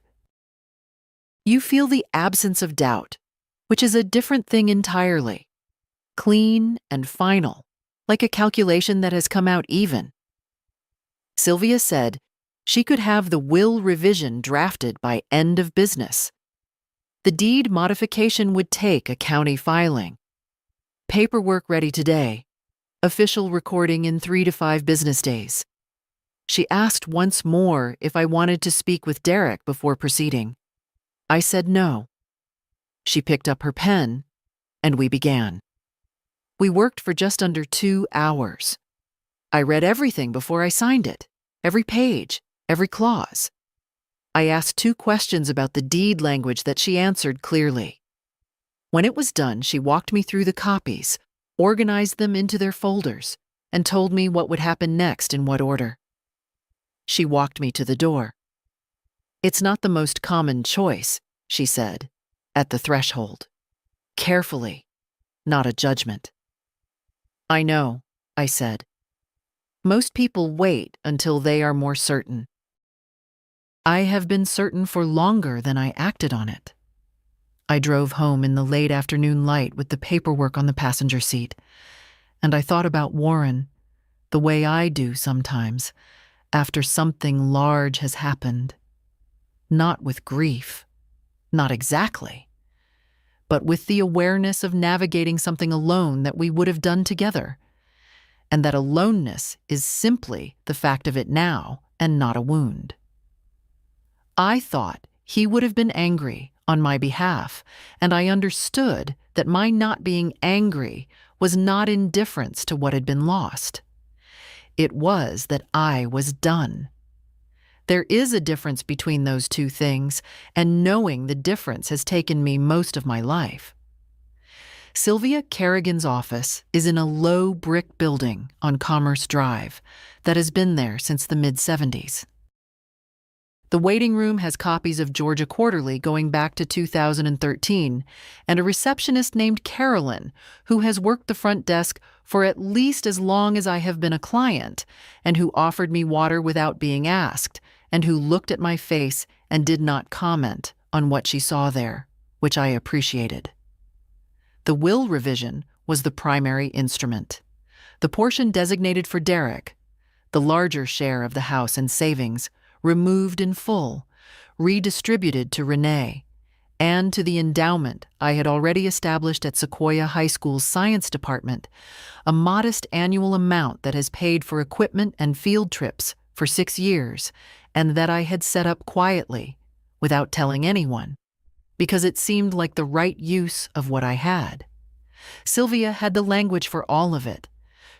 You feel the absence of doubt, which is a different thing entirely. Clean and final, like a calculation that has come out even. Sylvia said she could have the will revision drafted by end of business. The deed modification would take a county filing. Paperwork ready today. Official recording in 3 to 5 business days. She asked once more if I wanted to speak with Derek before proceeding. I said no. She picked up her pen, and we began. We worked for just under 2 hours. I read everything before I signed it, every page, every clause. I asked 2 questions about the deed language that she answered clearly. When it was done, she walked me through the copies, organized them into their folders, and told me what would happen next in what order. She walked me to the door. "It's not the most common choice," she said, at the threshold. "Carefully, not a judgment." "I know," I said. "Most people wait until they are more certain. I have been certain for longer than I acted on it." I drove home in the late afternoon light with the paperwork on the passenger seat, and I thought about Warren, the way I do sometimes, after something large has happened. Not with grief, not exactly, but with the awareness of navigating something alone that we would have done together, and that aloneness is simply the fact of it now and not a wound. I thought he would have been angry on my behalf, and I understood that my not being angry was not indifference to what had been lost. It was that I was done. There is a difference between those two things, and knowing the difference has taken me most of my life. Sylvia Kerrigan's office is in a low brick building on Commerce Drive that has been there since the mid-70s. The waiting room has copies of Georgia Quarterly going back to 2013, and a receptionist named Carolyn, who has worked the front desk for at least as long as I have been a client, and who offered me water without being asked, and who looked at my face and did not comment on what she saw there, which I appreciated. The will revision was the primary instrument. The portion designated for Derek, the larger share of the house and savings, removed in full, redistributed to Renee, and to the endowment I had already established at Sequoia High School's science department, a modest annual amount that has paid for equipment and field trips for 6 years, and that I had set up quietly, without telling anyone, because it seemed like the right use of what I had. Sylvia had the language for all of it.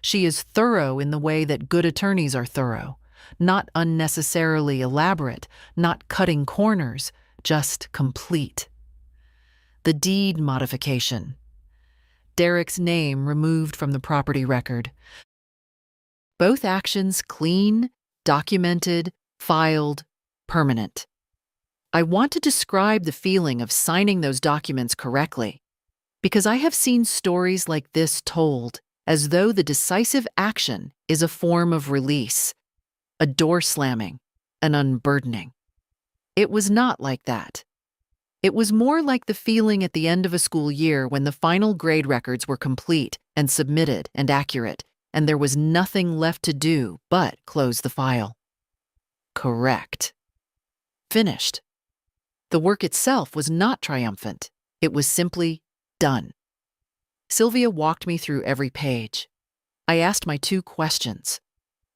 She is thorough in the way that good attorneys are thorough, not unnecessarily elaborate, not cutting corners, just complete. The deed modification. Derek's name removed from the property record. Both actions clean, documented, filed, permanent. I want to describe the feeling of signing those documents correctly, because I have seen stories like this told as though the decisive action is a form of release, a door slamming, an unburdening. It was not like that. It was more like the feeling at the end of a school year when the final grade records were complete and submitted and accurate, and there was nothing left to do but close the file. Correct. Finished. The work itself was not triumphant. It was simply done. Sylvia walked me through every page. I asked my 2 questions.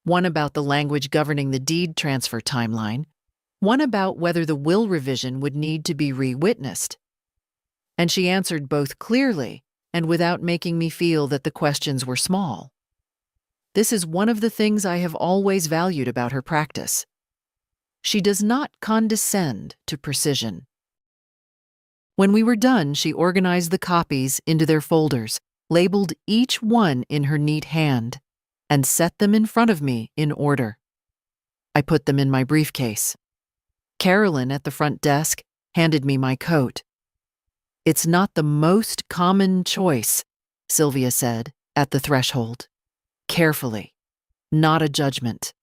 One about the language governing the deed transfer timeline, one about whether the will revision would need to be re-witnessed. And she answered both clearly and without making me feel that the questions were small. This is one of the things I have always valued about her practice. She does not condescend to precision. When we were done, she organized the copies into their folders, labeled each one in her neat hand, and set them in front of me in order. I put them in my briefcase. Carolyn at the front desk handed me my coat. "It's not the most common choice," Sylvia said at the threshold. "Carefully, not a judgment."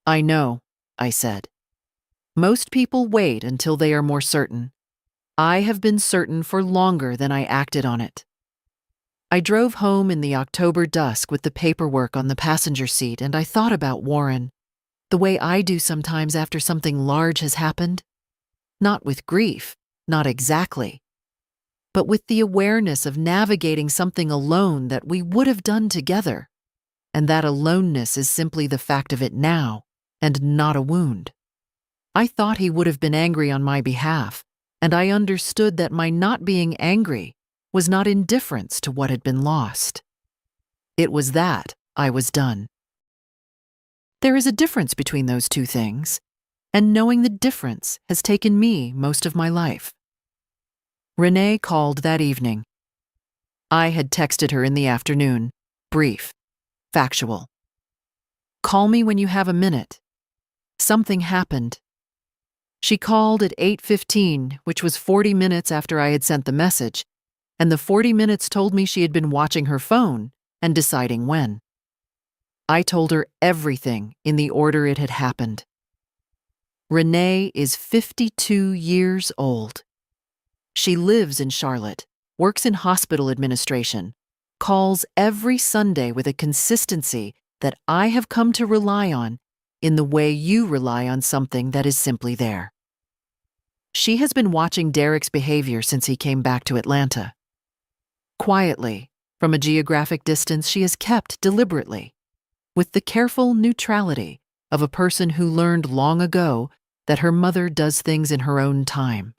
"I know," I said. "Most people wait until they are more certain. I have been certain for longer than I acted on it." I drove home in the October dusk with the paperwork on the passenger seat, and I thought about Warren, the way I do sometimes after something large has happened. Not with grief, not exactly, but with the awareness of navigating something alone that we would have done together, and that aloneness is simply the fact of it now, and not a wound. I thought he would have been angry on my behalf, and I understood that my not being angry was not indifference to what had been lost. It was that I was done. There is a difference between those two things, and knowing the difference has taken me most of my life. Renee called that evening. I had texted her in the afternoon, brief, factual. Call me when you have a minute. Something happened. She called at 8:15, which was 40 minutes after I had sent the message, and the 40 minutes told me she had been watching her phone and deciding when. I told her everything in the order it had happened. Renee is 52 years old. She lives in Charlotte, works in hospital administration, calls every Sunday with a consistency that I have come to rely on in the way you rely on something that is simply there. She has been watching Derek's behavior since he came back to Atlanta. Quietly, from a geographic distance she has kept deliberately, with the careful neutrality of a person who learned long ago that her mother does things in her own time.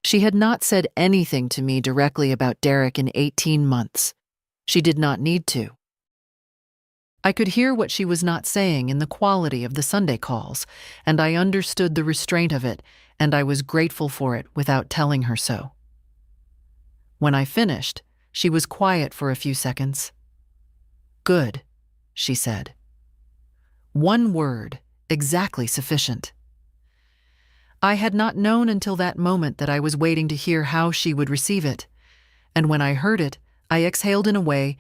She had not said anything to me directly about Derek in 18 months. She did not need to. I could hear what she was not saying in the quality of the Sunday calls, and I understood the restraint of it, and I was grateful for it without telling her so. When I finished, she was quiet for a few seconds. "Good," she said. One word, exactly sufficient. I had not known until that moment that I was waiting to hear how she would receive it, and when I heard it, I exhaled in a way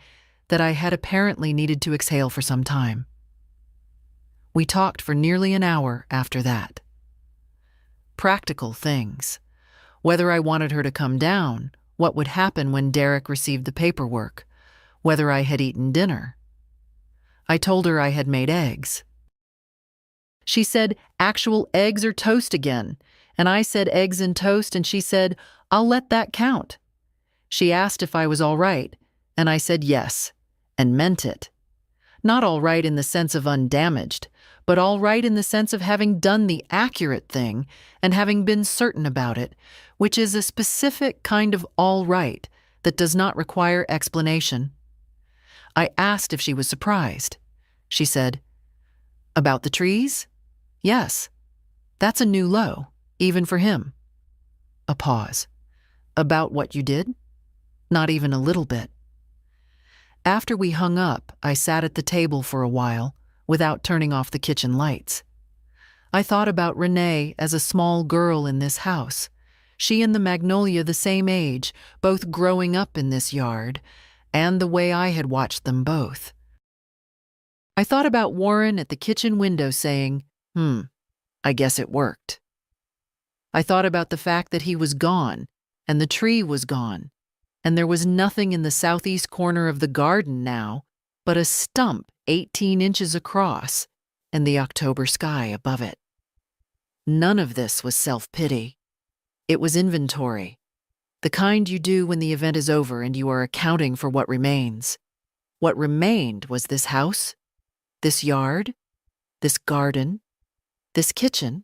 that I had apparently needed to exhale for some time. We talked for nearly an hour after that. Practical things. Whether I wanted her to come down, what would happen when Derek received the paperwork, whether I had eaten dinner. I told her I had made eggs. She said, "Actual eggs or toast again?" And I said eggs and toast, and she said, "I'll let that count." She asked if I was all right, and I said yes, and meant it. Not all right in the sense of undamaged, but all right in the sense of having done the accurate thing and having been certain about it, which is a specific kind of all right that does not require explanation. I asked if she was surprised. She said, "About the trees? Yes. That's a new low, even for him." A pause. "About what you did?" "Not even a little bit." After we hung up, I sat at the table for a while, without turning off the kitchen lights. I thought about Renee as a small girl in this house, she and the magnolia the same age, both growing up in this yard, and the way I had watched them both. I thought about Warren at the kitchen window saying, I guess it worked. I thought about the fact that he was gone, and the tree was gone, and there was nothing in the southeast corner of the garden now but a stump 18 inches across and the October sky above it. None of this was self-pity. It was inventory, the kind you do when the event is over and you are accounting for what remains. What remained was this house, this yard, this garden, this kitchen,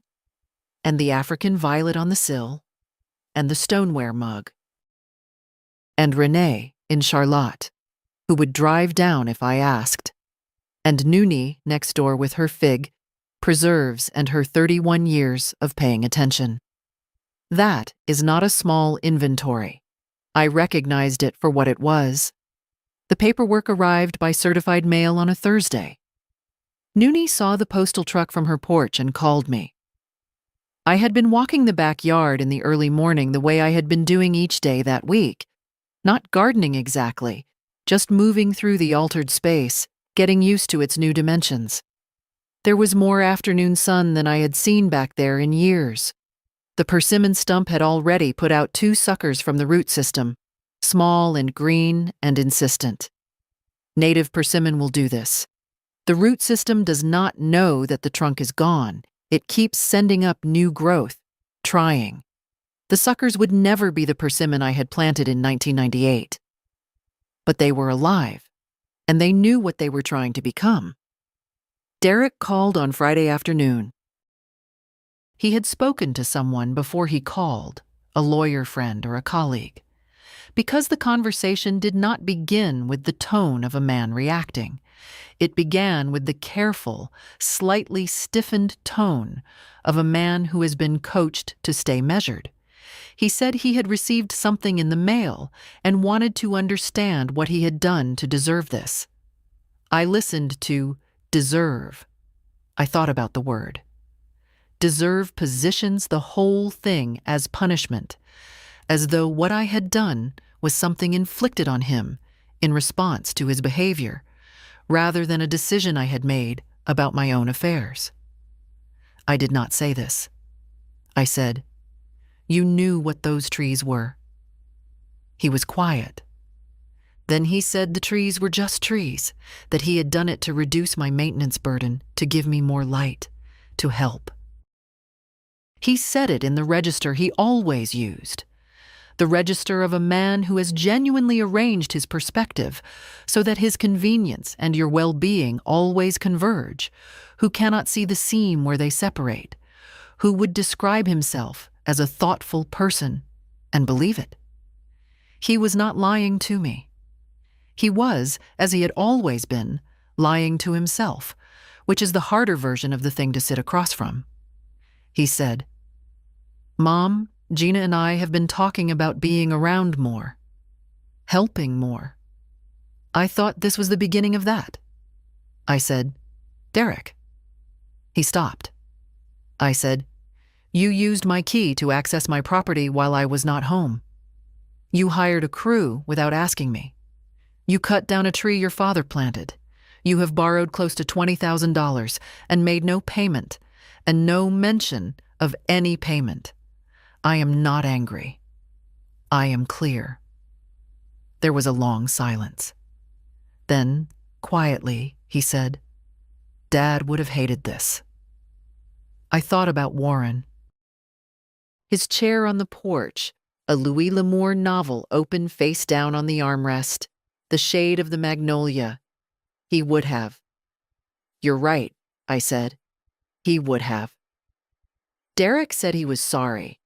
and the African violet on the sill, and the stoneware mug. And Renee in Charlotte, who would drive down if I asked, and Noonie next door with her fig, preserves, and her 31 years of paying attention. That is not a small inventory. I recognized it for what it was. The paperwork arrived by certified mail on a Thursday. Noonie saw the postal truck from her porch and called me. I had been walking the backyard in the early morning the way I had been doing each day that week, not gardening exactly, just moving through the altered space, getting used to its new dimensions. There was more afternoon sun than I had seen back there in years. The persimmon stump had already put out 2 suckers from the root system, small and green and insistent. Native persimmon will do this. The root system does not know that the trunk is gone. It keeps sending up new growth, trying. The suckers would never be the persimmon I had planted in 1998. But they were alive, and they knew what they were trying to become. Derek called on Friday afternoon. He had spoken to someone before he called, a lawyer friend or a colleague, because the conversation did not begin with the tone of a man reacting. It began with the careful, slightly stiffened tone of a man who has been coached to stay measured. He said he had received something in the mail and wanted to understand what he had done to deserve this. I listened to deserve. I thought about the word. Deserve positions the whole thing as punishment, as though what I had done was something inflicted on him in response to his behavior, rather than a decision I had made about my own affairs. I did not say this. I said, "You knew what those trees were." He was quiet. Then he said the trees were just trees, that he had done it to reduce my maintenance burden, to give me more light, to help. He said it in the register he always used, the register of a man who has genuinely arranged his perspective so that his convenience and your well-being always converge, who cannot see the seam where they separate, who would describe himself as a thoughtful person and believe it. He was not lying to me. He was, as he had always been, lying to himself, which is the harder version of the thing to sit across from. He said, "Mom, Gina and I have been talking about being around more, helping more. I thought this was the beginning of that." I said, "Derek." He stopped. I said, "You used my key to access my property while I was not home. You hired a crew without asking me. You cut down a tree your father planted. You have borrowed close to $20,000 and made no payment, and no mention of any payment. I am not angry. I am clear." There was a long silence. Then, quietly, he said, "Dad would have hated this." I thought about Warren. His chair on the porch, a Louis L'Amour novel open face down on the armrest, the shade of the magnolia. He would have. "You're right," I said. "He would have." Derek said he was sorry,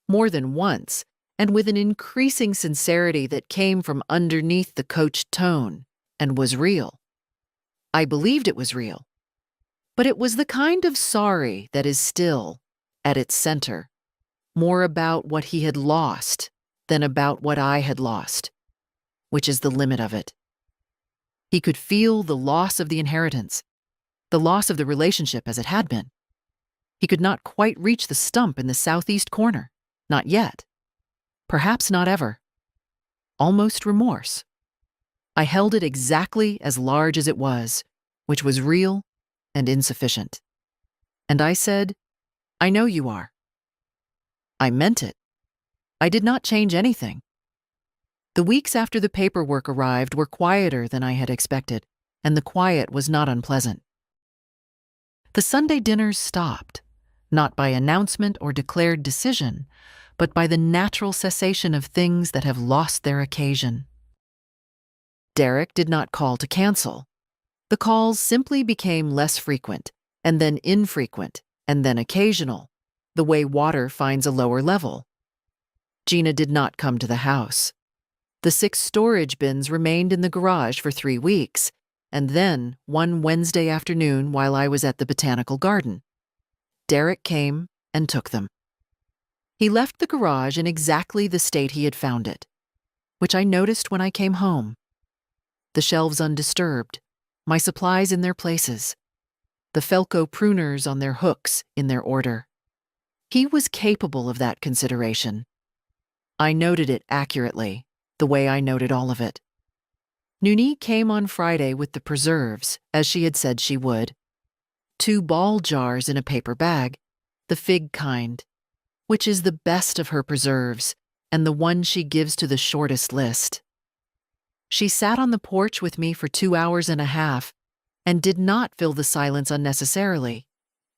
more than once, and with an increasing sincerity that came from underneath the coached tone, and was real. I believed it was real. But it was the kind of sorry that is still, at its center, more about what he had lost than about what I had lost, which is the limit of it. He could feel the loss of the inheritance, the loss of the relationship as it had been. He could not quite reach the stump in the southeast corner, not yet. Perhaps not ever. Almost remorse. I held it exactly as large as it was, which was real and insufficient. And I said, "I know you are." I meant it. I did not change anything. The weeks after the paperwork arrived were quieter than I had expected, and the quiet was not unpleasant. The Sunday dinners stopped, not by announcement or declared decision, but by the natural cessation of things that have lost their occasion. Derek did not call to cancel. The calls simply became less frequent, and then infrequent, and then occasional, the way water finds a lower level. Gina did not come to the house. The 6 storage bins remained in the garage for 3 weeks, and then, one Wednesday afternoon while I was at the botanical garden, Derek came and took them. He left the garage in exactly the state he had found it, which I noticed when I came home. The shelves undisturbed, my supplies in their places, the Felco pruners on their hooks in their order. He was capable of that consideration. I noted it accurately, the way I noted all of it. Noonie came on Friday with the preserves, as she had said she would. 2 ball jars in a paper bag, the fig kind, which is the best of her preserves and the one she gives to the shortest list. She sat on the porch with me for 2 hours and a half and did not fill the silence unnecessarily,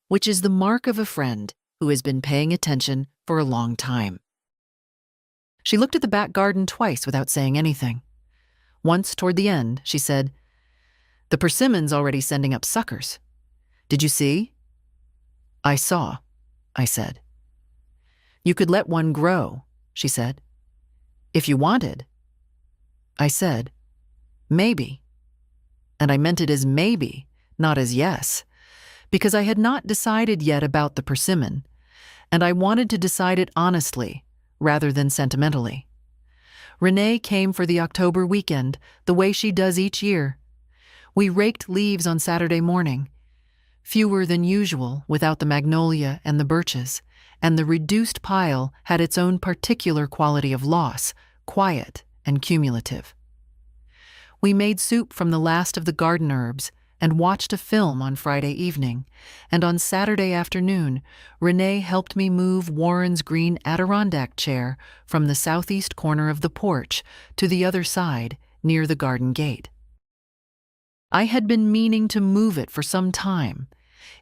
which is the mark of a friend who has been paying attention for a long time. She looked at the back garden twice without saying anything. Once, toward the end, she said, "The persimmon's already sending up suckers. Did you see?" "I saw," I said. "You could let one grow," she said. "If you wanted." I said, "Maybe." And I meant it as maybe, not as yes, because I had not decided yet about the persimmon, and I wanted to decide it honestly, rather than sentimentally. Renee came for the October weekend, the way she does each year. We raked leaves on Saturday morning, fewer than usual without the magnolia and the birches, and the reduced pile had its own particular quality of loss, quiet and cumulative. We made soup from the last of the garden herbs and watched a film on Friday evening, and on Saturday afternoon, Renee helped me move Warren's green Adirondack chair from the southeast corner of the porch to the other side, near the garden gate. I had been meaning to move it for some time.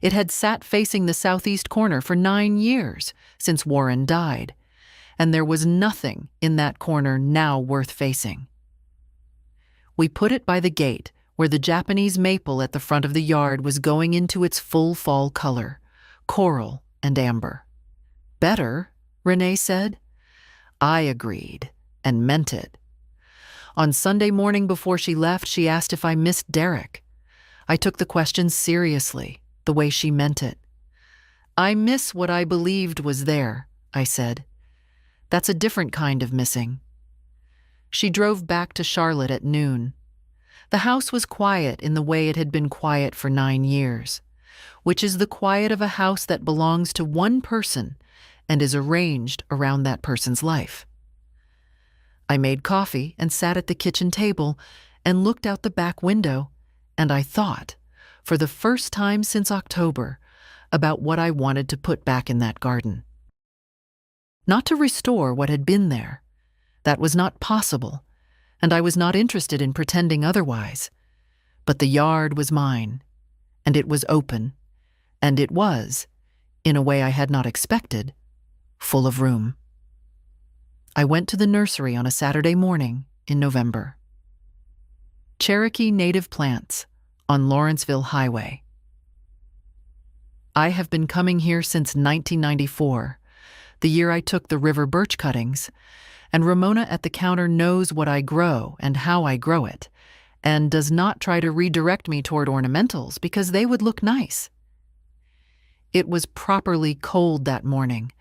It had sat facing the southeast corner for 9 years, since Warren died, and there was nothing in that corner now worth facing. We put it by the gate, where the Japanese maple at the front of the yard was going into its full fall color, coral and amber. Better, Renee said. I agreed, and meant it. On Sunday morning before she left, she asked if I missed Derek. I took the question seriously, the way she meant it. I miss what I believed was there, I said. That's a different kind of missing. She drove back to Charlotte at noon. The house was quiet in the way it had been quiet for 9 years, which is the quiet of a house that belongs to one person and is arranged around that person's life. I made coffee and sat at the kitchen table and looked out the back window, and I thought, for the first time since October, about what I wanted to put back in that garden. Not to restore what had been there. That was not possible, and I was not interested in pretending otherwise. But the yard was mine, and it was open, and it was, in a way I had not expected, full of room. I went to the nursery on a Saturday morning in November. Cherokee Native Plants on Lawrenceville Highway. I have been coming here since 1994, the year I took the river birch cuttings, and Ramona at the counter knows what I grow and how I grow it, and does not try to redirect me toward ornamentals because they would look nice. It was properly cold that morning,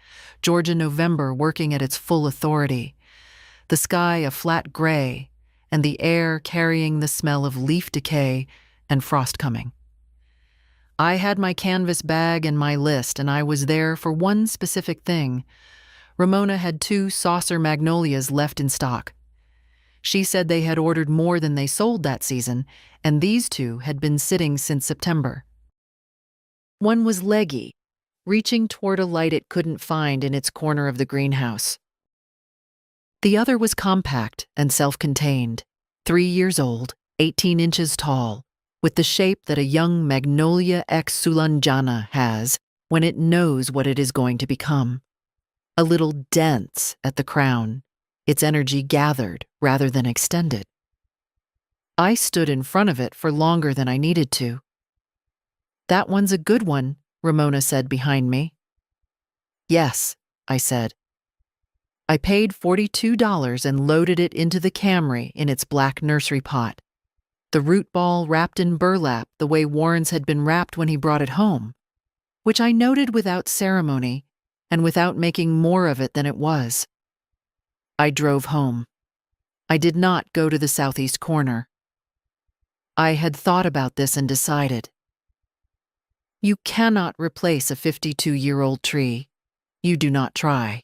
Georgia November working at its full authority, the sky a flat gray, and the air carrying the smell of leaf decay and frost coming. I had my canvas bag and my list, and I was there for one specific thing. Ramona had 2 saucer magnolias left in stock. She said they had ordered more than they sold that season, and these 2 had been sitting since September. One was leggy, reaching toward a light it couldn't find in its corner of the greenhouse. The other was compact and self-contained, 3 years old, 18 inches tall, with the shape that a young Magnolia ex Sulanjana has when it knows what it is going to become. A little dense at the crown, its energy gathered rather than extended. I stood in front of it for longer than I needed to. That one's a good one, Ramona said behind me. Yes, I said. I paid $42 and loaded it into the Camry in its black nursery pot. The root ball wrapped in burlap the way Warren's had been wrapped when he brought it home, which I noted without ceremony and without making more of it than it was. I drove home. I did not go to the southeast corner. I had thought about this and decided. You cannot replace a 52-year-old tree. You do not try.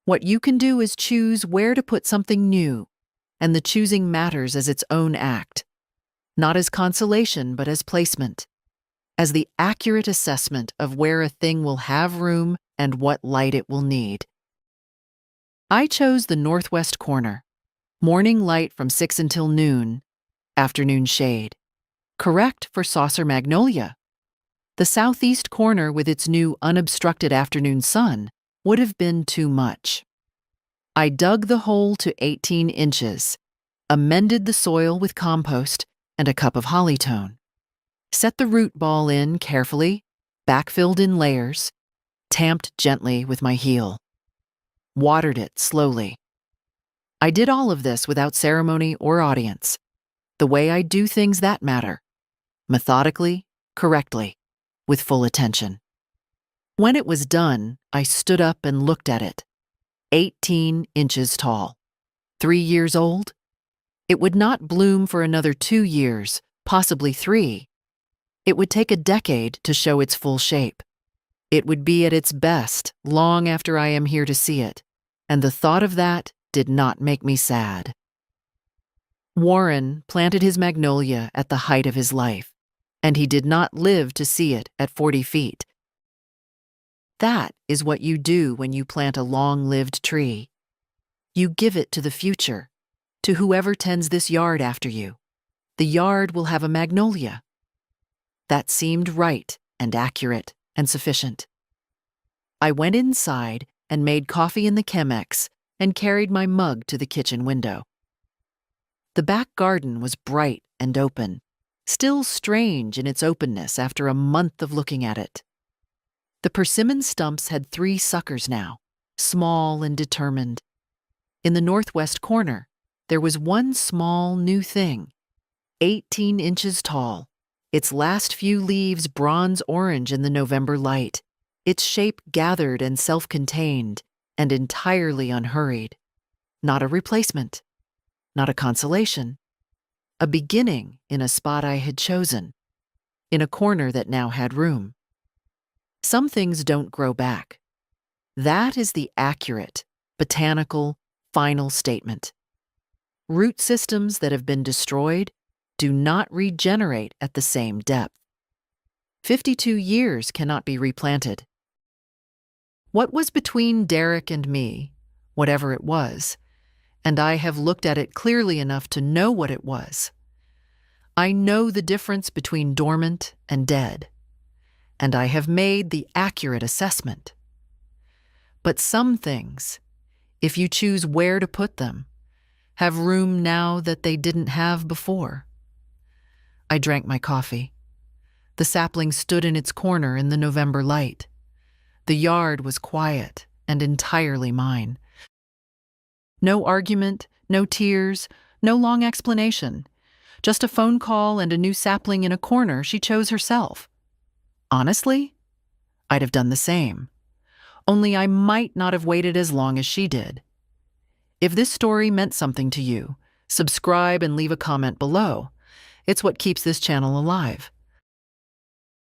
What you can do is choose where to put something new, and the choosing matters as its own act, not as consolation but as placement, as the accurate assessment of where a thing will have room and what light it will need. I chose the northwest corner, morning light from 6 until noon, afternoon shade. Correct for saucer magnolia. The southeast corner with its new unobstructed afternoon sun would have been too much. I dug the hole to 18 inches, amended the soil with compost and a cup of hollytone, set the root ball in carefully, backfilled in layers, tamped gently with my heel, watered it slowly. I did all of this without ceremony or audience, the way I do things that matter, methodically, correctly, with full attention. When it was done, I stood up and looked at it. 18 inches tall. 3 years old? It would not bloom for another 2 years, possibly 3. It would take a decade to show its full shape. It would be at its best long after I am here to see it, and the thought of that did not make me sad. Warren planted his magnolia at the height of his life, and he did not live to see it at 40 feet. That is what you do when you plant a long-lived tree. You give it to the future, to whoever tends this yard after you. The yard will have a magnolia. That seemed right and accurate and sufficient. I went inside and made coffee in the Chemex and carried my mug to the kitchen window. The back garden was bright and open, still strange in its openness after a month of looking at it. The persimmon stumps had 3 suckers now, small and determined. In the northwest corner, there was one small new thing, 18 inches tall, its last few leaves bronze orange in the November light, its shape gathered and self-contained and entirely unhurried. Not a replacement, not a consolation, a beginning in a spot I had chosen, in a corner that now had room. Some things don't grow back. That is the accurate, botanical, final statement. Root systems that have been destroyed do not regenerate at the same depth. 52 years cannot be replanted. What was between Derek and me, whatever it was, and I have looked at it clearly enough to know what it was. I know the difference between dormant and dead, and I have made the accurate assessment. But some things, if you choose where to put them, have room now that they didn't have before. I drank my coffee. The sapling stood in its corner in the November light. The yard was quiet and entirely mine. No argument, no tears, no long explanation. Just a phone call and a new sapling in a corner she chose herself. Honestly, I'd have done the same. Only I might not have waited as long as she did. If this story meant something to you, subscribe and leave a comment below. It's what keeps this channel alive.